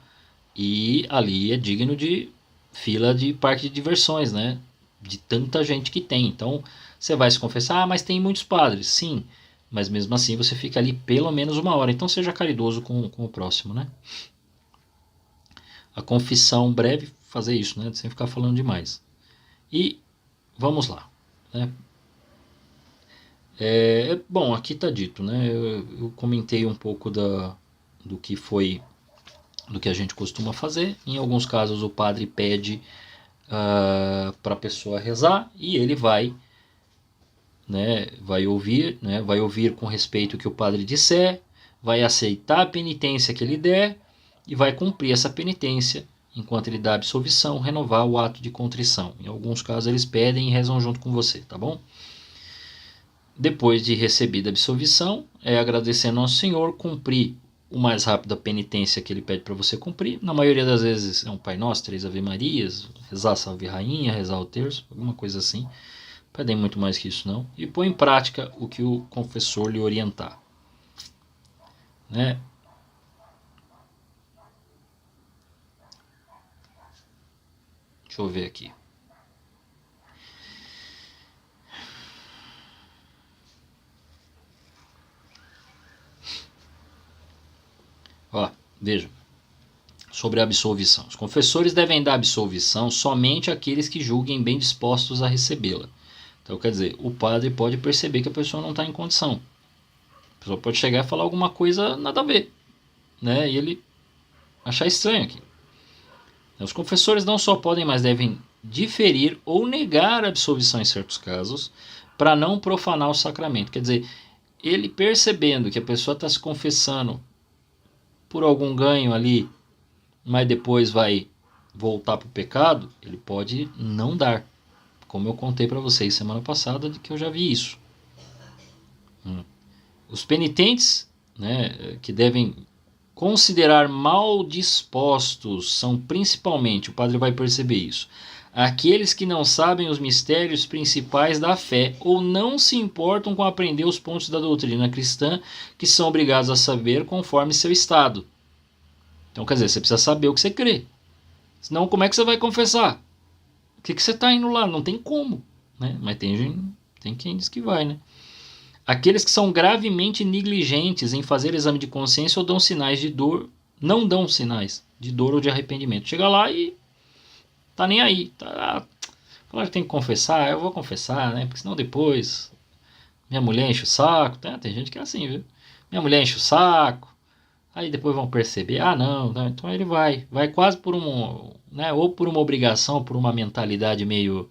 e ali é digno de fila de parque de diversões, né? De tanta gente que tem. Então você vai se confessar, mas tem muitos padres, sim, mas mesmo assim você fica ali pelo menos 1 hora, então seja caridoso com o próximo, né? A confissão breve, fazer isso, né? Sem ficar falando demais. E vamos lá, né? Bom, aqui está dito, né? Eu comentei um pouco do que foi, do que a gente costuma fazer. Em alguns casos o padre pede para a pessoa rezar e ele vai, né, vai ouvir, né, vai ouvir com respeito o que o padre disser, vai aceitar a penitência que ele der e vai cumprir essa penitência enquanto ele dá absolvição, renovar o ato de contrição. Em alguns casos eles pedem e rezam junto com você, tá bom? Depois de recebida a absolvição, é agradecer ao Nosso Senhor, cumprir o mais rápido a penitência que ele pede para você cumprir. Na maioria das vezes é um Pai Nosso, 3 Ave Marias, rezar Salve Rainha, rezar o terço, alguma coisa assim. Pedem muito mais que isso não. E põe em prática o que o confessor lhe orientar. Né? Deixa eu ver aqui. Ó, veja. Sobre a absolvição. Os confessores devem dar absolvição somente àqueles que julguem bem dispostos a recebê-la. Então, quer dizer, o padre pode perceber que a pessoa não está em condição. A pessoa pode chegar e falar alguma coisa nada a ver, né? E ele achar estranho aqui. Os confessores não só podem, mas devem diferir ou negar a absolvição em certos casos, para não profanar o sacramento. Quer dizer, ele percebendo que a pessoa está se confessando por algum ganho ali, mas depois vai voltar para o pecado, ele pode não dar. Como eu contei para vocês semana passada, de que eu já vi isso. Os penitentes, né, que devem considerar mal dispostos são principalmente, o padre vai perceber isso, aqueles que não sabem os mistérios principais da fé ou não se importam com aprender os pontos da doutrina cristã que são obrigados a saber conforme seu estado. Então, quer dizer, você precisa saber o que você crê. Senão, como é que você vai confessar? O que você está indo lá? Não tem como. Né? Mas tem quem diz que vai, né? Aqueles que são gravemente negligentes em fazer exame de consciência ou dão sinais de dor, não dão sinais de dor ou de arrependimento. Chega lá e tá nem aí. Tá, claro que tem que confessar, eu vou confessar, né? Porque senão depois minha mulher enche o saco. Tá? Tem gente que é assim, viu? Minha mulher enche o saco. Aí depois vão perceber, não. Então ele vai quase por né? Ou por uma obrigação, por uma mentalidade meio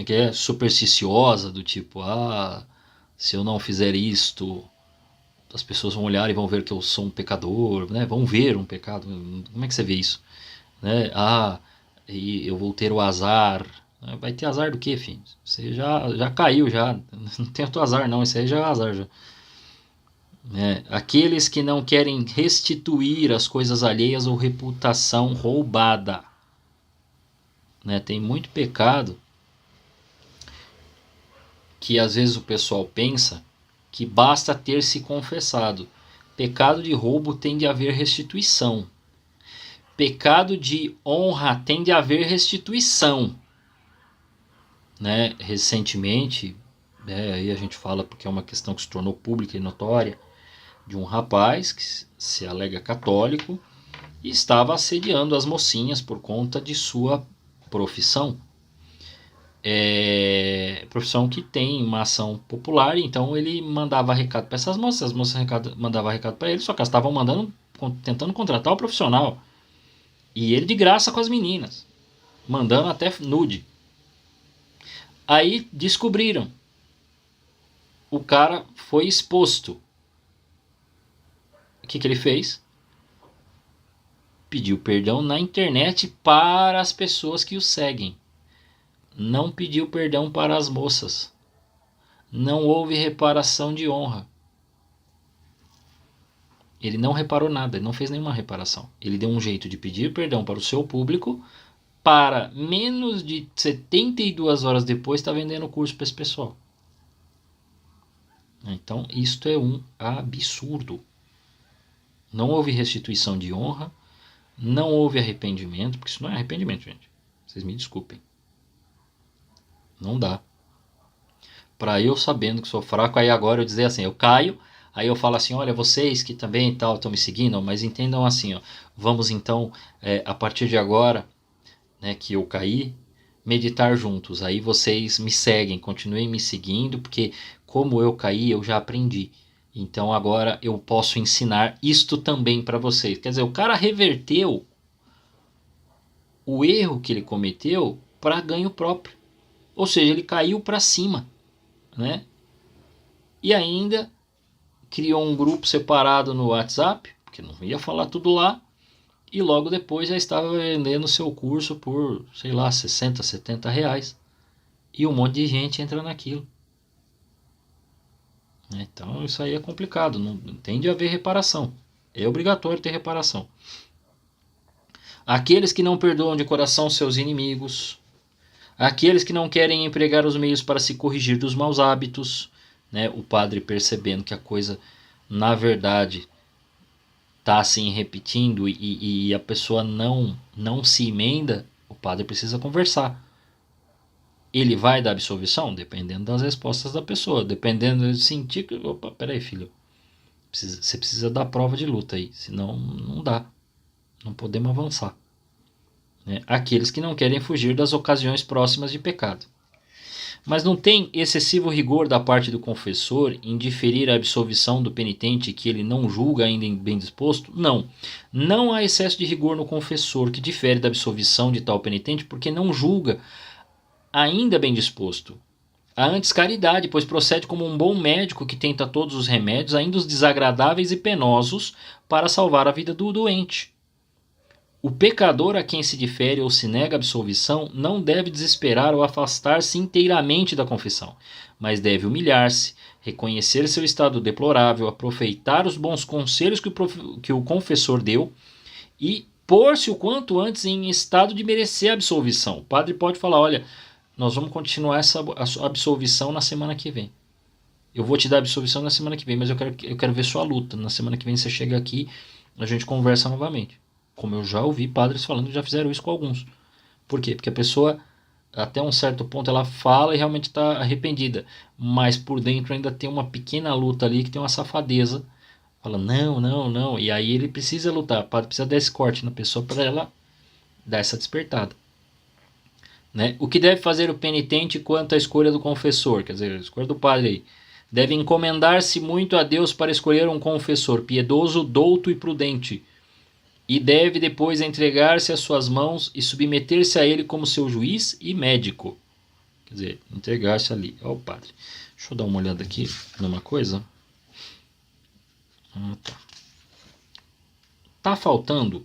que é supersticiosa, do tipo, se eu não fizer isto, as pessoas vão olhar e vão ver que eu sou um pecador, né? Vão ver um pecado. Como é que você vê isso? Né? E eu vou ter o azar. Vai ter azar do quê, filho? Você já caiu, já. Não tem outro azar, não. Isso aí já é azar, já. Aqueles que não querem restituir as coisas alheias ou reputação roubada. Né? Tem muito pecado que às vezes o pessoal pensa que basta ter se confessado. Pecado de roubo tem de haver restituição. Pecado de honra tem de haver restituição. Né? Recentemente, aí a gente fala porque é uma questão que se tornou pública e notória, de um rapaz que se alega católico e estava assediando as mocinhas por conta de sua profissão. Profissão que tem uma ação popular, então ele mandava recado para essas moças, as moças mandavam recado para ele, só que elas estavam tentando contratar o profissional, e ele de graça com as meninas, mandando até nude. Aí descobriram, o cara foi exposto. O que ele fez? Pediu perdão na internet para as pessoas que o seguem. Não pediu perdão para as moças. Não houve reparação de honra. Ele não reparou nada, ele não fez nenhuma reparação. Ele deu um jeito de pedir perdão para o seu público, para menos de 72 horas depois estar vendendo o curso para esse pessoal. Então, isto é um absurdo. Não houve restituição de honra, não houve arrependimento, porque isso não é arrependimento, gente. Vocês me desculpem. Não dá. Para eu, sabendo que sou fraco, aí agora eu dizer assim, eu caio, aí eu falo assim, olha, vocês que também estão me seguindo, mas entendam assim, vamos então, a partir de agora, né, que eu caí, meditar juntos. Aí vocês me seguem, continuem me seguindo, porque como eu caí, eu já aprendi. Então agora eu posso ensinar isto também para vocês. Quer dizer, o cara reverteu o erro que ele cometeu para ganho próprio. Ou seja, ele caiu para cima, né? E ainda criou um grupo separado no WhatsApp, porque não ia falar tudo lá, e logo depois já estava vendendo seu curso por, sei lá, 60, 70 reais. E um monte de gente entra naquilo. Então isso aí é complicado, não tem de haver reparação. É obrigatório ter reparação. Aqueles que não perdoam de coração seus inimigos, aqueles que não querem empregar os meios para se corrigir dos maus hábitos, né? O padre percebendo que a coisa, na verdade, está assim repetindo e a pessoa não se emenda, o padre precisa conversar. Ele vai dar absolvição? Dependendo das respostas da pessoa, dependendo de sentir que, opa, peraí filho, você precisa dar prova de luta aí, senão não dá, não podemos avançar. Aqueles que não querem fugir das ocasiões próximas de pecado. Mas não tem excessivo rigor da parte do confessor em diferir a absolvição do penitente que ele não julga ainda bem disposto? Não. Não há excesso de rigor no confessor que difere da absolvição de tal penitente porque não julga ainda bem disposto. Há antes caridade, pois procede como um bom médico que tenta todos os remédios, ainda os desagradáveis e penosos, para salvar a vida do doente. O pecador a quem se difere ou se nega a absolvição não deve desesperar ou afastar-se inteiramente da confissão, mas deve humilhar-se, reconhecer seu estado deplorável, aproveitar os bons conselhos que o confessor deu e pôr-se o quanto antes em estado de merecer a absolvição. O padre pode falar, olha, nós vamos continuar essa absolvição na semana que vem. Eu vou te dar a absolvição na semana que vem, mas eu quero ver sua luta. Na semana que vem você chega aqui, a gente conversa novamente. Como eu já ouvi padres falando que já fizeram isso com alguns. Por quê? Porque a pessoa, até um certo ponto, ela fala e realmente está arrependida. Mas por dentro ainda tem uma pequena luta ali que tem uma safadeza. Fala, não. E aí ele precisa lutar. O padre precisa dar esse corte na pessoa para ela dar essa despertada. O que deve fazer o penitente quanto à escolha do confessor? Quer dizer, a escolha do padre aí. Deve encomendar-se muito a Deus para escolher um confessor piedoso, douto e prudente. E deve depois entregar-se às suas mãos e submeter-se a ele como seu juiz e médico. Quer dizer, entregar-se ali ao padre. Deixa eu dar uma olhada aqui numa coisa. Tá faltando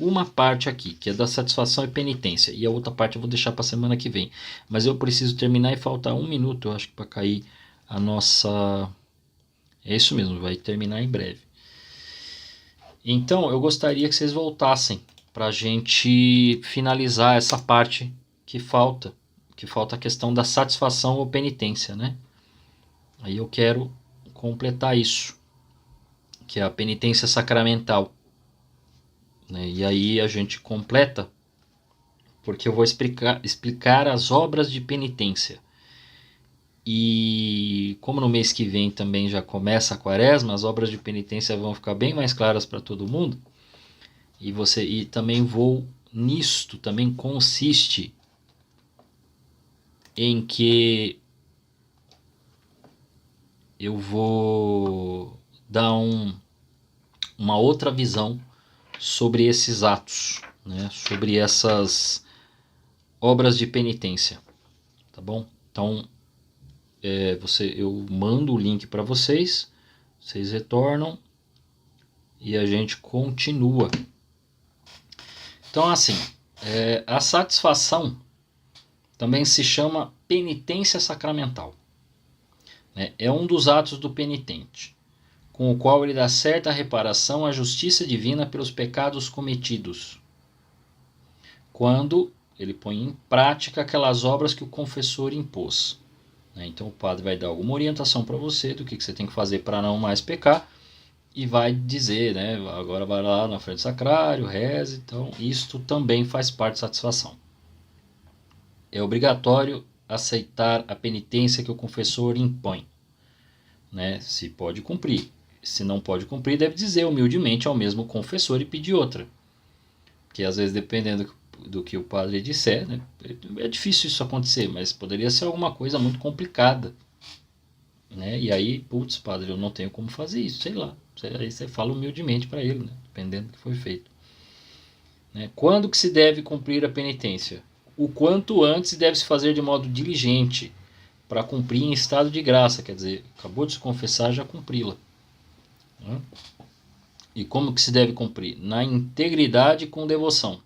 uma parte aqui, que é da satisfação e penitência. E a outra parte eu vou deixar para a semana que vem. Mas eu preciso terminar e falta 1 minuto, eu acho, para cair a nossa... É isso mesmo, vai terminar em breve. Então, eu gostaria que vocês voltassem para a gente finalizar essa parte que falta a questão da satisfação ou penitência, né? Aí eu quero completar isso, que é a penitência sacramental. E aí a gente completa, porque eu vou explicar as obras de penitência. E como no mês que vem também já começa a quaresma, as obras de penitência vão ficar bem mais claras para todo mundo. E também nisto também consiste em que eu vou dar uma outra visão sobre esses atos, sobre essas obras de penitência, tá bom? Então, eu mando o link para vocês retornam e a gente continua. Então, assim, a satisfação também se chama penitência sacramental. É um dos atos do penitente, com o qual ele dá certa reparação à justiça divina pelos pecados cometidos, quando ele põe em prática aquelas obras que o confessor impôs. Então o padre vai dar alguma orientação para você do que você tem que fazer para não mais pecar e vai dizer, agora vai lá na frente do sacrário, reze. Então isto também faz parte da satisfação. É obrigatório aceitar a penitência que o confessor impõe, se pode cumprir. Se não pode cumprir, deve dizer humildemente ao mesmo confessor e pedir outra. Porque às vezes, dependendo do que o padre disser, é difícil isso acontecer, mas poderia ser alguma coisa muito complicada. E aí, putz, padre, eu não tenho como fazer isso, sei lá. Aí você fala humildemente para ele, dependendo do que foi feito. Quando que se deve cumprir a penitência? O quanto antes deve se fazer de modo diligente, para cumprir em estado de graça, quer dizer, acabou de se confessar, já cumpri-la. E como que se deve cumprir? Na integridade com devoção.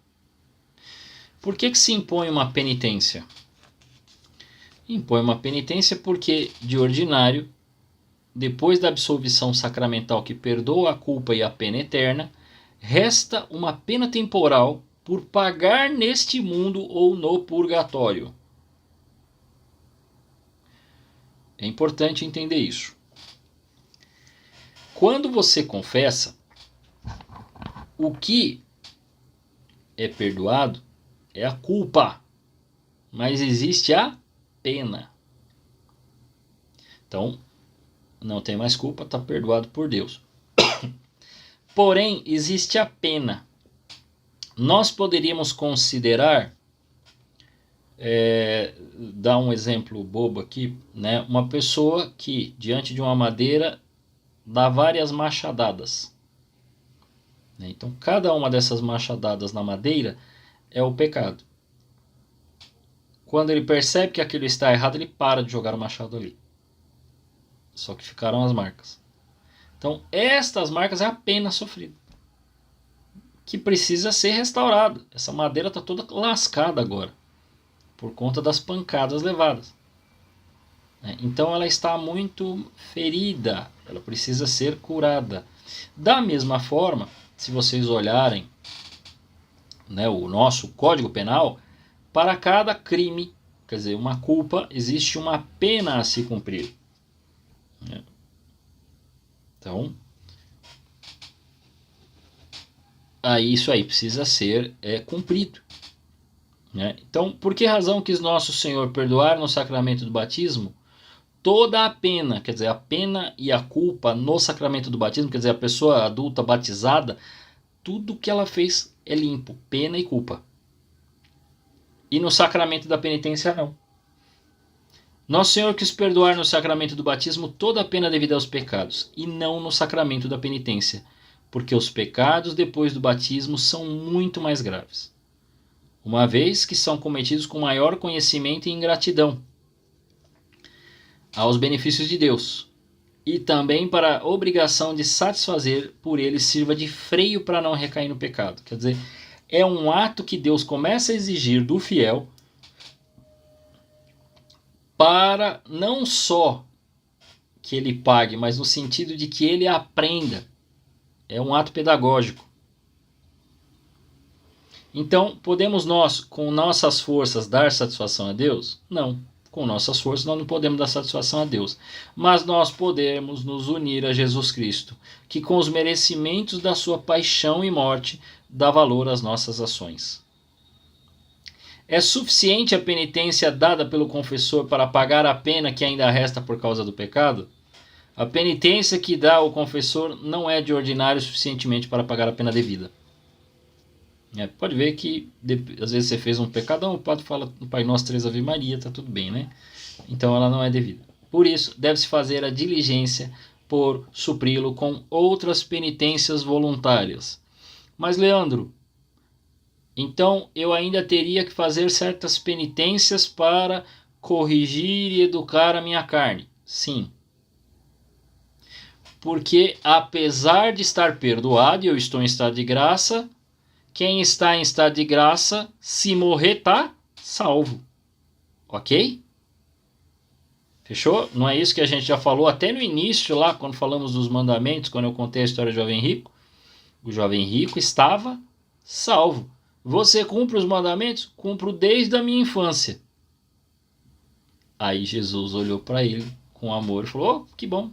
Por que se impõe uma penitência? Impõe uma penitência porque, de ordinário, depois da absolvição sacramental que perdoa a culpa e a pena eterna, resta uma pena temporal por pagar neste mundo ou no purgatório. É importante entender isso. Quando você confessa, o que é perdoado é a culpa, mas existe a pena. Então, não tem mais culpa, está perdoado por Deus. Porém, existe a pena. Nós poderíamos considerar, dar um exemplo bobo aqui, né? Uma pessoa que, diante de uma madeira, dá várias machadadas. Então, cada uma dessas machadadas na madeira é o pecado. Quando ele percebe que aquilo está errado, ele para de jogar o machado ali. Só que ficaram as marcas. Então, estas marcas é a pena sofrida, que precisa ser restaurada. Essa madeira está toda lascada agora, por conta das pancadas levadas. Então, ela está muito ferida, ela precisa ser curada. Da mesma forma, se vocês olharem, né, o nosso Código Penal, para cada crime, quer dizer, uma culpa, existe uma pena a se cumprir. Então, isso aí precisa ser cumprido. Então, por que razão quis nosso Senhor perdoar no sacramento do batismo toda a pena, quer dizer, a pena e a culpa no sacramento do batismo, quer dizer, a pessoa adulta batizada, tudo que ela fez é limpo, pena e culpa. E no sacramento da penitência não. Nosso Senhor quis perdoar no sacramento do batismo toda a pena devida aos pecados, e não no sacramento da penitência, porque os pecados depois do batismo são muito mais graves, uma vez que são cometidos com maior conhecimento e ingratidão aos benefícios de Deus, e também para a obrigação de satisfazer por eles sirva de freio para não recair no pecado. Quer dizer, é um ato que Deus começa a exigir do fiel para não só que ele pague, mas no sentido de que ele aprenda. É um ato pedagógico. Então, podemos nós, com nossas forças, dar satisfação a Deus? Não. Com nossas forças nós não podemos dar satisfação a Deus. Mas nós podemos nos unir a Jesus Cristo, que com os merecimentos da sua paixão e morte dá valor às nossas ações. É suficiente a penitência dada pelo confessor para pagar a pena que ainda resta por causa do pecado? A penitência que dá o confessor não é de ordinário suficientemente para pagar a pena devida. Pode ver que às vezes você fez um pecadão, o padre fala no Pai Nosso, 3 Ave Maria, tá tudo bem, né? Então ela não é devida. Por isso, deve-se fazer a diligência por supri-lo com outras penitências voluntárias. Mas, Leandro, então eu ainda teria que fazer certas penitências para corrigir e educar a minha carne? Sim. Porque apesar de estar perdoado e eu estou em estado de graça, quem está em estado de graça, se morrer, está salvo. Ok? Fechou? Não é isso que a gente já falou até no início lá, quando falamos dos mandamentos, quando eu contei a história do jovem rico? O jovem rico estava salvo. Você cumpre os mandamentos? Cumpro desde a minha infância. Aí Jesus olhou para ele com amor e falou: que bom.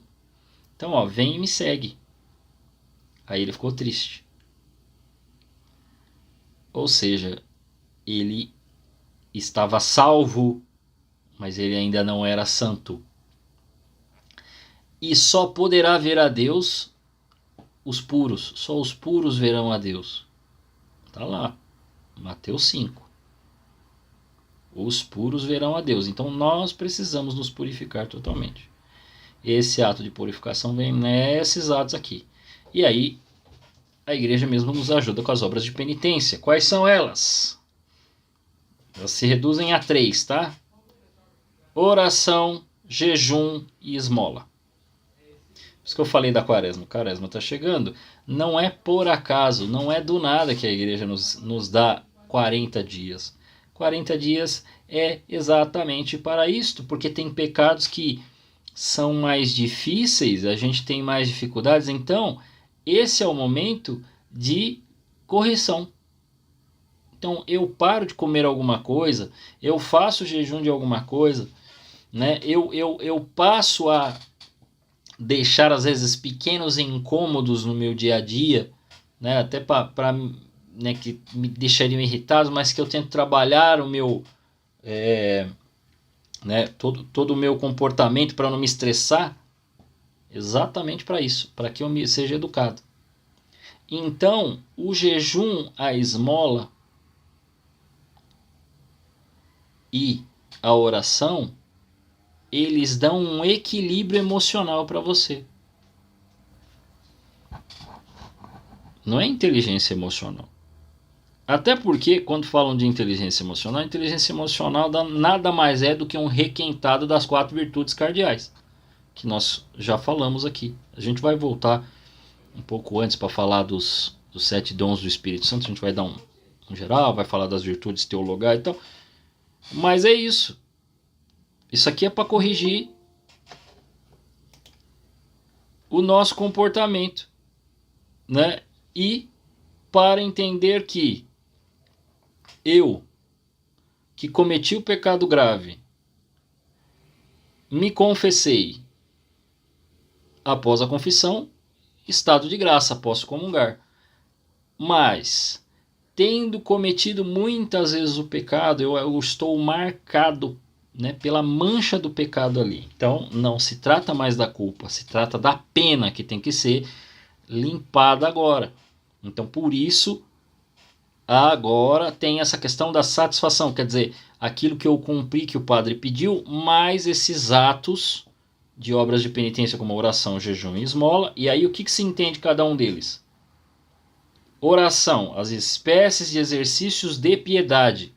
Então, vem e me segue. Aí ele ficou triste. Ou seja, ele estava salvo, mas ele ainda não era santo. E só poderá ver a Deus os puros. Só os puros verão a Deus. Está lá, Mateus 5. Os puros verão a Deus. Então nós precisamos nos purificar totalmente. Esse ato de purificação vem nesses atos aqui. E aí a igreja mesmo nos ajuda com as obras de penitência. Quais são elas? Elas se reduzem a 3, tá? Oração, jejum e esmola. isso que eu falei da quaresma. A quaresma está chegando. Não é por acaso, não é do nada que a igreja nos dá 40 dias. 40 dias é exatamente para isto, porque tem pecados que são mais difíceis, a gente tem mais dificuldades, então esse é o momento de correção. Então eu paro de comer alguma coisa, eu faço jejum de alguma coisa, né? Eu passo a deixar às vezes pequenos incômodos no meu dia a dia, né? Até para né, que me deixariam irritado, mas que eu tento trabalhar o meu né, todo o meu comportamento para não me estressar, exatamente para isso, para que eu seja educado. Então, o jejum, a esmola e a oração, eles dão um equilíbrio emocional para você. Não é inteligência emocional. Até porque, quando falam de inteligência emocional, a inteligência emocional nada mais é do que um requentado das 4 virtudes cardeais, que nós já falamos aqui. A gente vai voltar um pouco antes para falar dos 7 dons do Espírito Santo, a gente vai dar um geral, vai falar das virtudes teologais e tal. Mas é isso. Isso aqui é para corrigir o nosso comportamento, né? E para entender que eu, que cometi o pecado grave, me confessei, após a confissão, estado de graça, posso comungar. Mas, tendo cometido muitas vezes o pecado, eu estou marcado, né, pela mancha do pecado ali. Então, não se trata mais da culpa, se trata da pena que tem que ser limpada agora. Então, por isso, agora tem essa questão da satisfação, quer dizer, aquilo que eu cumpri, que o padre pediu, mais esses atos de obras de penitência como oração, jejum e esmola. E aí o que se entende cada um deles? Oração, as espécies de exercícios de piedade.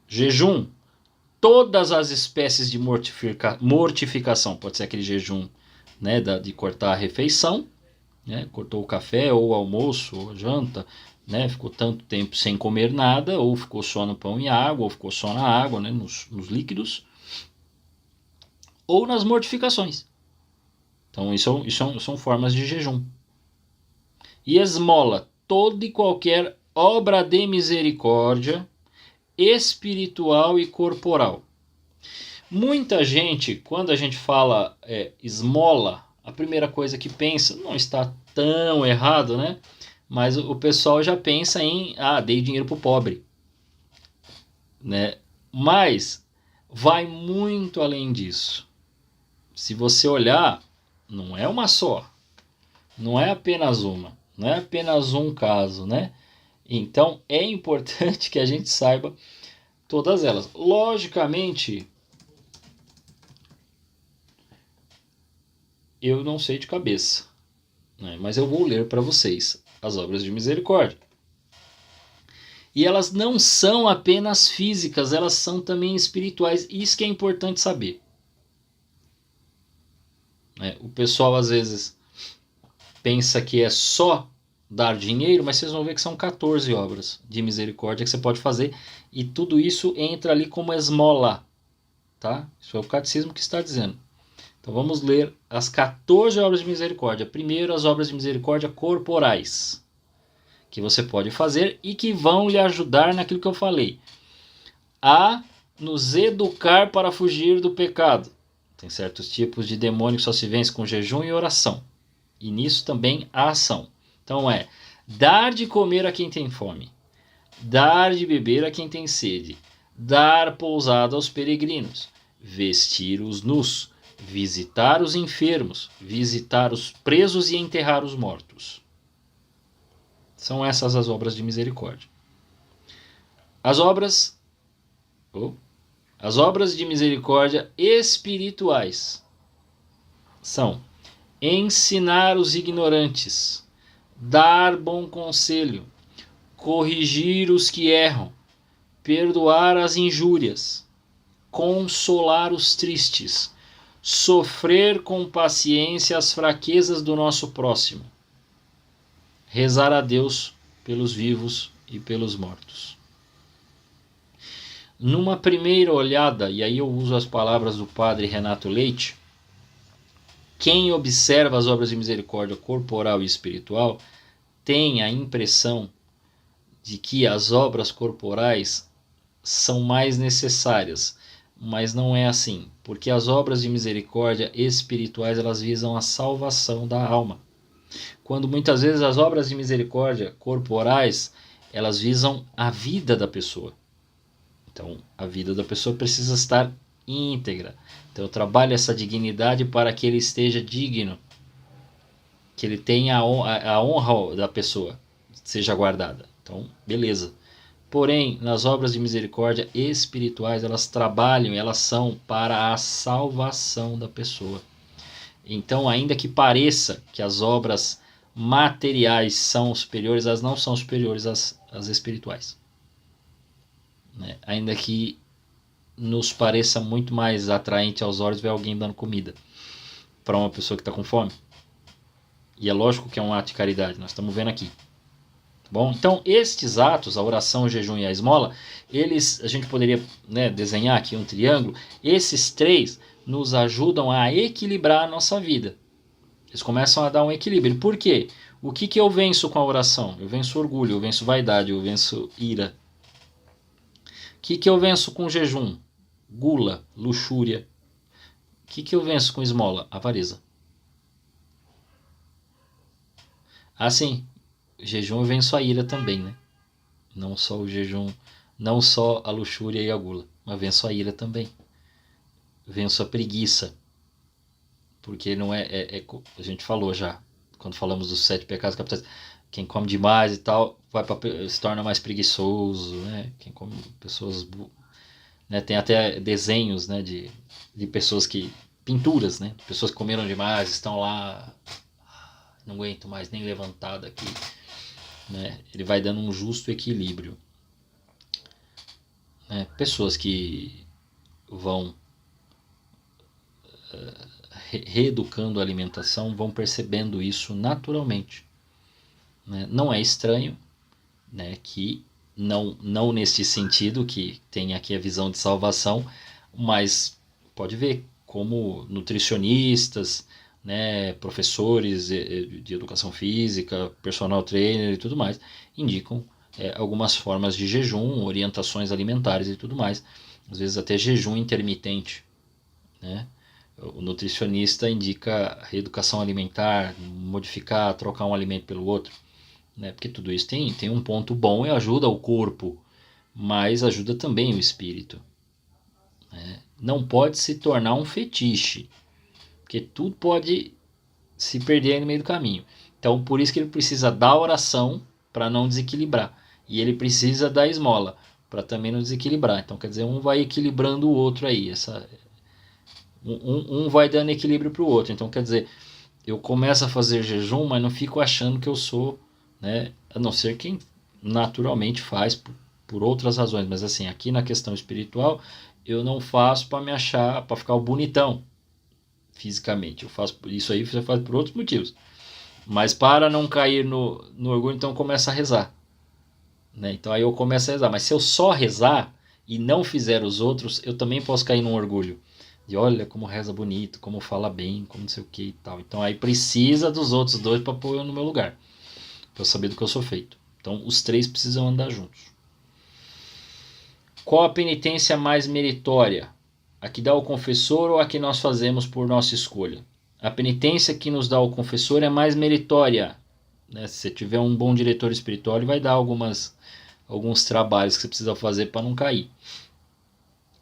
Jejum, todas as espécies de mortificação. Pode ser aquele jejum, né, de cortar a refeição, né, cortou o café ou o almoço ou a janta, né, ficou tanto tempo sem comer nada, ou ficou só no pão e água, ou ficou só na água, né, nos líquidos, ou nas mortificações. Então isso são formas de jejum. E esmola, toda e qualquer obra de misericórdia espiritual e corporal. Muita gente, quando a gente fala esmola, a primeira coisa que pensa, não está tão errado, né? Mas o pessoal já pensa em, dei dinheiro pro pobre, né? Mas vai muito além disso. Se você olhar, não é uma só, não é apenas uma, não é apenas um caso, né? Então é importante que a gente saiba todas elas. Logicamente, eu não sei de cabeça, né? Mas eu vou ler para vocês as obras de misericórdia. E elas não são apenas físicas, elas são também espirituais. Isso que é importante saber. O pessoal às vezes pensa que é só dar dinheiro, mas vocês vão ver que são 14 obras de misericórdia que você pode fazer. E tudo isso entra ali como esmola. Tá? Isso é o catecismo que está dizendo. Então vamos ler as 14 obras de misericórdia. Primeiro, as obras de misericórdia corporais, que você pode fazer e que vão lhe ajudar naquilo que eu falei. A nos educar para fugir do pecado. Tem certos tipos de demônio que só se vence com jejum e oração. E nisso também a ação. Então dar de comer a quem tem fome, dar de beber a quem tem sede, dar pousada aos peregrinos, vestir os nus, visitar os enfermos, visitar os presos e enterrar os mortos. São essas as obras de misericórdia. As obras de misericórdia espirituais são ensinar os ignorantes, dar bom conselho, corrigir os que erram, perdoar as injúrias, consolar os tristes, sofrer com paciência as fraquezas do nosso próximo, rezar a Deus pelos vivos e pelos mortos. Numa primeira olhada, e aí eu uso as palavras do padre Renato Leite, quem observa as obras de misericórdia corporal e espiritual tem a impressão de que as obras corporais são mais necessárias, mas não é assim, porque as obras de misericórdia espirituais elas visam a salvação da alma, quando muitas vezes as obras de misericórdia corporais elas visam a vida da pessoa. Então a vida da pessoa precisa estar íntegra. Então eu trabalho essa dignidade para que ele esteja digno, que ele tenha a honra da pessoa seja guardada. Então beleza. Porém, nas obras de misericórdia espirituais, elas trabalham, elas são para a salvação da pessoa. Então, ainda que pareça que as obras materiais são superiores, elas não são superiores às espirituais. Né? Ainda que nos pareça muito mais atraente aos olhos ver alguém dando comida para uma pessoa que está com fome. E é lógico que é um ato de caridade, nós estamos vendo aqui. Bom, então estes atos, a oração, o jejum e a esmola, a gente poderia, né, desenhar aqui um triângulo. Esses três nos ajudam a equilibrar a nossa vida. Eles começam a dar um equilíbrio. Por quê? O que eu venço com a oração? Eu venço orgulho, eu venço vaidade, eu venço ira. O que eu venço com o jejum? Gula, luxúria. O que eu venço com esmola? Avareza. Assim, jejum eu venço a ira também, né? Não só o jejum, não só a luxúria e a gula, mas venço a ira também. Venço a preguiça. Porque não a gente falou já, quando falamos dos 7 pecados capitais, quem come demais e tal, se torna mais preguiçoso, né? Quem come pessoas, né? Tem até desenhos, né, de pessoas pinturas, né? Pessoas que comeram demais, estão lá, não aguento mais nem levantar daqui. Né? Ele vai dando um justo equilíbrio. Né? Pessoas que vão reeducando a alimentação vão percebendo isso naturalmente. Né? Não é estranho, né, que não nesse sentido que tem aqui a visão de salvação, mas pode ver como nutricionistas, né, professores de educação física, personal trainer e tudo mais, indicam algumas formas de jejum, orientações alimentares e tudo mais. Às vezes até jejum intermitente. Né? O nutricionista indica reeducação alimentar, modificar, trocar um alimento pelo outro. Né? Porque tudo isso tem um ponto bom e ajuda o corpo, mas ajuda também o espírito. Né? Não pode se tornar um fetiche, porque tudo pode se perder no meio do caminho. Então, por isso que ele precisa da oração para não desequilibrar. E ele precisa da esmola para também não desequilibrar. Então, quer dizer, um vai equilibrando o outro aí. Um vai dando equilíbrio para o outro. Então, quer dizer, eu começo a fazer jejum, mas não fico achando que eu sou, né? A não ser quem naturalmente faz por outras razões. Mas assim, aqui na questão espiritual, eu não faço para me achar, para ficar o bonitão fisicamente. Eu faço isso aí, você faz por outros motivos. Mas para não cair no orgulho, então começa a rezar. Né? Então aí eu começo a rezar. Mas se eu só rezar e não fizer os outros, eu também posso cair num orgulho. De olha como reza bonito, como fala bem, como não sei o que e tal. Então aí precisa dos outros dois para pôr eu no meu lugar. Para eu saber do que eu sou feito. Então os três precisam andar juntos. Qual a penitência mais meritória? A que dá o confessor ou a que nós fazemos por nossa escolha? A penitência que nos dá o confessor é mais meritória. Né? Se você tiver um bom diretor espiritual, ele vai dar alguns trabalhos que você precisa fazer para não cair.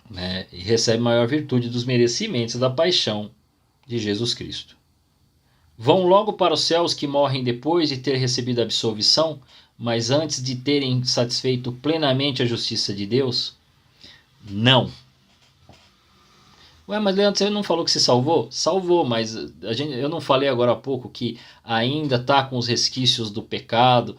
Né? E recebe maior virtude dos merecimentos da paixão de Jesus Cristo. Vão logo para o céu os que morrem depois de ter recebido a absolvição, mas antes de terem satisfeito plenamente a justiça de Deus? Não. Ué, mas Leandro, você não falou que se salvou? Salvou, mas eu não falei agora há pouco que ainda está com os resquícios do pecado,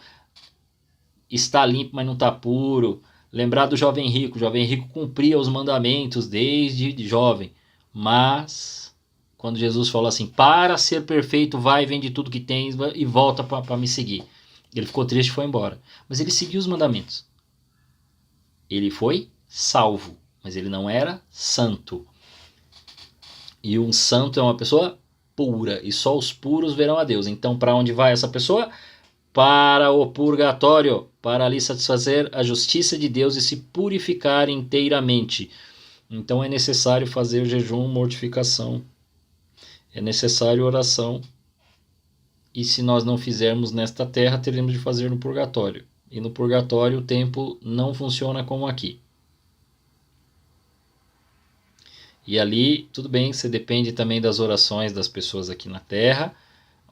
está limpo, mas não está puro. Lembrar do jovem rico cumpria os mandamentos desde jovem, mas quando Jesus falou assim, para ser perfeito, vai, vende tudo que tens e volta para me seguir. Ele ficou triste e foi embora. Mas ele seguiu os mandamentos. Ele foi salvo, mas ele não era santo. E um santo é uma pessoa pura, e só os puros verão a Deus. Então, para onde vai essa pessoa? Para o purgatório, para ali satisfazer a justiça de Deus e se purificar inteiramente. Então é necessário fazer o jejum, mortificação, é necessário oração, e se nós não fizermos nesta terra, teremos de fazer no purgatório. E no purgatório o tempo não funciona como aqui. E ali, tudo bem, você depende também das orações das pessoas aqui na terra,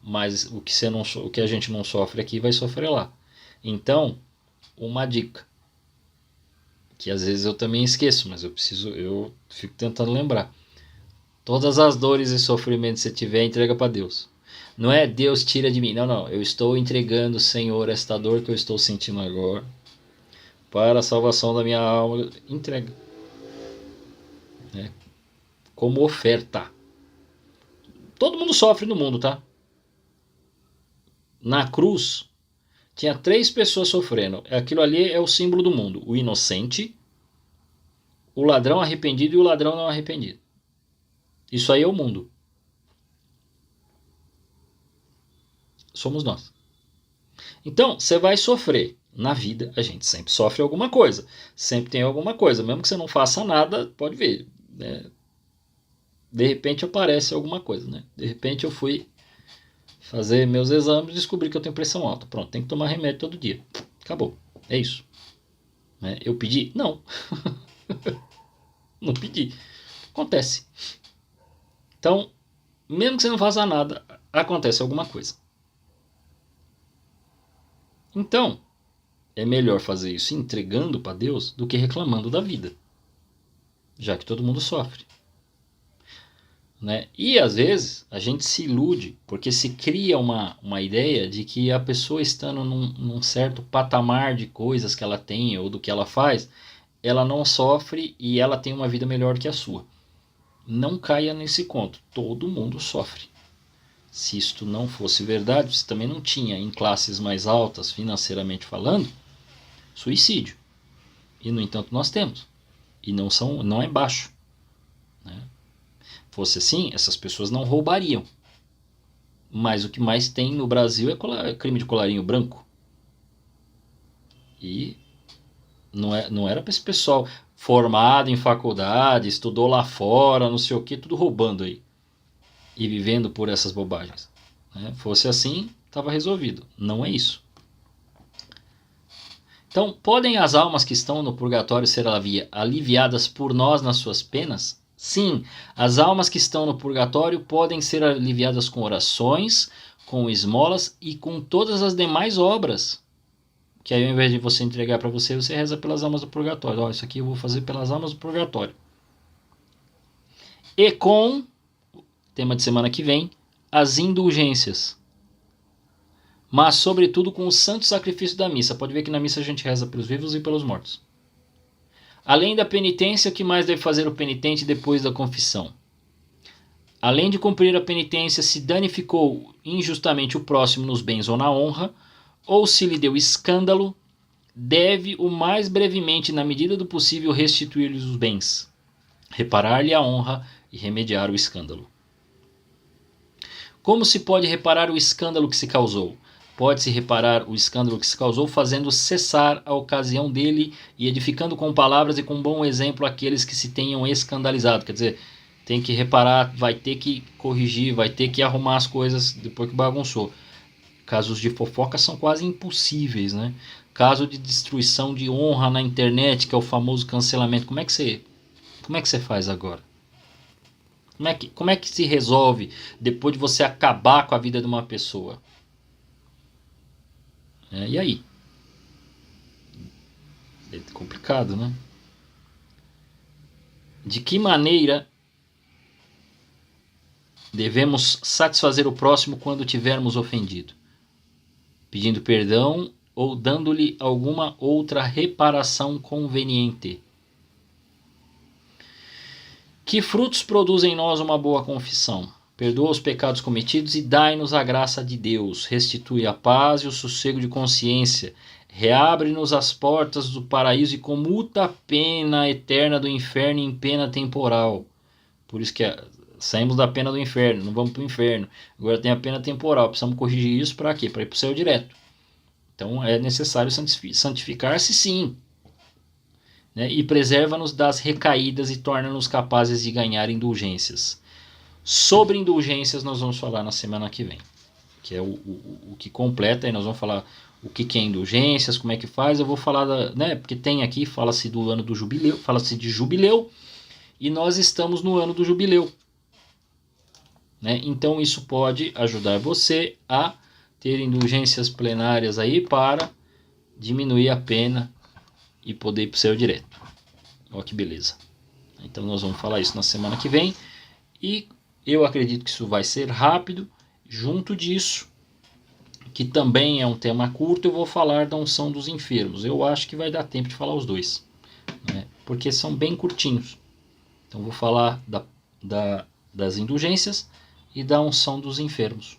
mas o que a gente não sofre aqui vai sofrer lá. Então, uma dica, que às vezes eu também esqueço, mas eu fico tentando lembrar. Todas as dores e sofrimentos que você tiver, entrega para Deus. Não é Deus tira de mim, não, eu estou entregando, Senhor, esta dor que eu estou sentindo agora, para a salvação da minha alma, entrega. Como oferta. Todo mundo sofre no mundo, tá? Na cruz, tinha 3 pessoas sofrendo. Aquilo ali é o símbolo do mundo. O inocente, o ladrão arrependido e o ladrão não arrependido. Isso aí é o mundo. Somos nós. Então, você vai sofrer. Na vida, a gente sempre sofre alguma coisa. Sempre tem alguma coisa. Mesmo que você não faça nada, pode ver. Né? De repente aparece alguma coisa. Né? De repente eu fui fazer meus exames e descobri que eu tenho pressão alta. Pronto, tem que tomar remédio todo dia. Acabou. É isso. Né? Eu pedi? Não. Não pedi. Acontece. Então, mesmo que você não faça nada, acontece alguma coisa. Então, é melhor fazer isso entregando para Deus do que reclamando da vida, já que todo mundo sofre. Né? E às vezes a gente se ilude porque se cria uma ideia de que a pessoa estando num certo patamar de coisas que ela tem ou do que ela faz, ela não sofre e ela tem uma vida melhor que a sua. Não caia nesse conto, todo mundo sofre. Se isto não fosse verdade, você também não tinha em classes mais altas, financeiramente falando, suicídio. E no entanto nós temos. E não é baixo. Né? Fosse assim, essas pessoas não roubariam. Mas o que mais tem no Brasil é crime de colarinho branco. E não era para esse pessoal formado em faculdade, estudou lá fora, não sei o que, tudo roubando aí. E vivendo por essas bobagens. Né? Fosse assim, estava resolvido. Não é isso. Então, podem as almas que estão no purgatório ser aliviadas por nós nas suas penas? Sim, as almas que estão no purgatório podem ser aliviadas com orações, com esmolas e com todas as demais obras. Que aí, ao invés de você entregar para você, você reza pelas almas do purgatório. Isso aqui eu vou fazer pelas almas do purgatório. E com, tema de semana que vem, as indulgências. Mas, sobretudo, com o santo sacrifício da missa. Pode ver que na missa a gente reza pelos vivos e pelos mortos. Além da penitência, o que mais deve fazer o penitente depois da confissão? Além de cumprir a penitência, se danificou injustamente o próximo nos bens ou na honra, ou se lhe deu escândalo, deve o mais brevemente, na medida do possível, restituir-lhe os bens, reparar-lhe a honra e remediar o escândalo. Como se pode reparar o escândalo que se causou? Pode-se reparar o escândalo que se causou fazendo cessar a ocasião dele e edificando com palavras e com bom exemplo aqueles que se tenham escandalizado. Quer dizer, tem que reparar, vai ter que corrigir, vai ter que arrumar as coisas depois que bagunçou. Casos de fofoca são quase impossíveis, né? Caso de destruição de honra na internet, que é o famoso cancelamento. Como é que você faz agora? Como é que se resolve depois de você acabar com a vida de uma pessoa? E aí? É complicado, né? De que maneira devemos satisfazer o próximo quando tivermos ofendido? Pedindo perdão ou dando-lhe alguma outra reparação conveniente? Que frutos produz em nós uma boa confissão? perdoa os pecados cometidos e dai-nos a graça de Deus, restitui a paz e o sossego de consciência, reabre-nos as portas do paraíso e comuta a pena eterna do inferno em pena temporal. Por isso que saímos da pena do inferno, não vamos para o inferno. Agora tem a pena temporal, precisamos corrigir isso para quê? Para ir para o céu direto. Então é necessário santificar-se sim, né? E preserva-nos das recaídas e torna-nos capazes de ganhar indulgências. Sobre indulgências nós vamos falar na semana que vem, que é o que completa, e nós vamos falar o que é indulgências, como é que faz. Eu vou falar, né, porque tem aqui, fala-se do ano do jubileu, fala-se de jubileu, e nós estamos no ano do jubileu, né? Então isso pode ajudar você a ter indulgências plenárias aí para diminuir a pena e poder ir para o céu direto. Olha que beleza. Então nós vamos falar isso na semana que vem, e eu acredito que isso vai ser rápido. Junto disso, que também é um tema curto, eu vou falar da unção dos enfermos. Eu acho que vai dar tempo de falar os dois, né? Porque são bem curtinhos. Então vou falar das indulgências e da unção dos enfermos.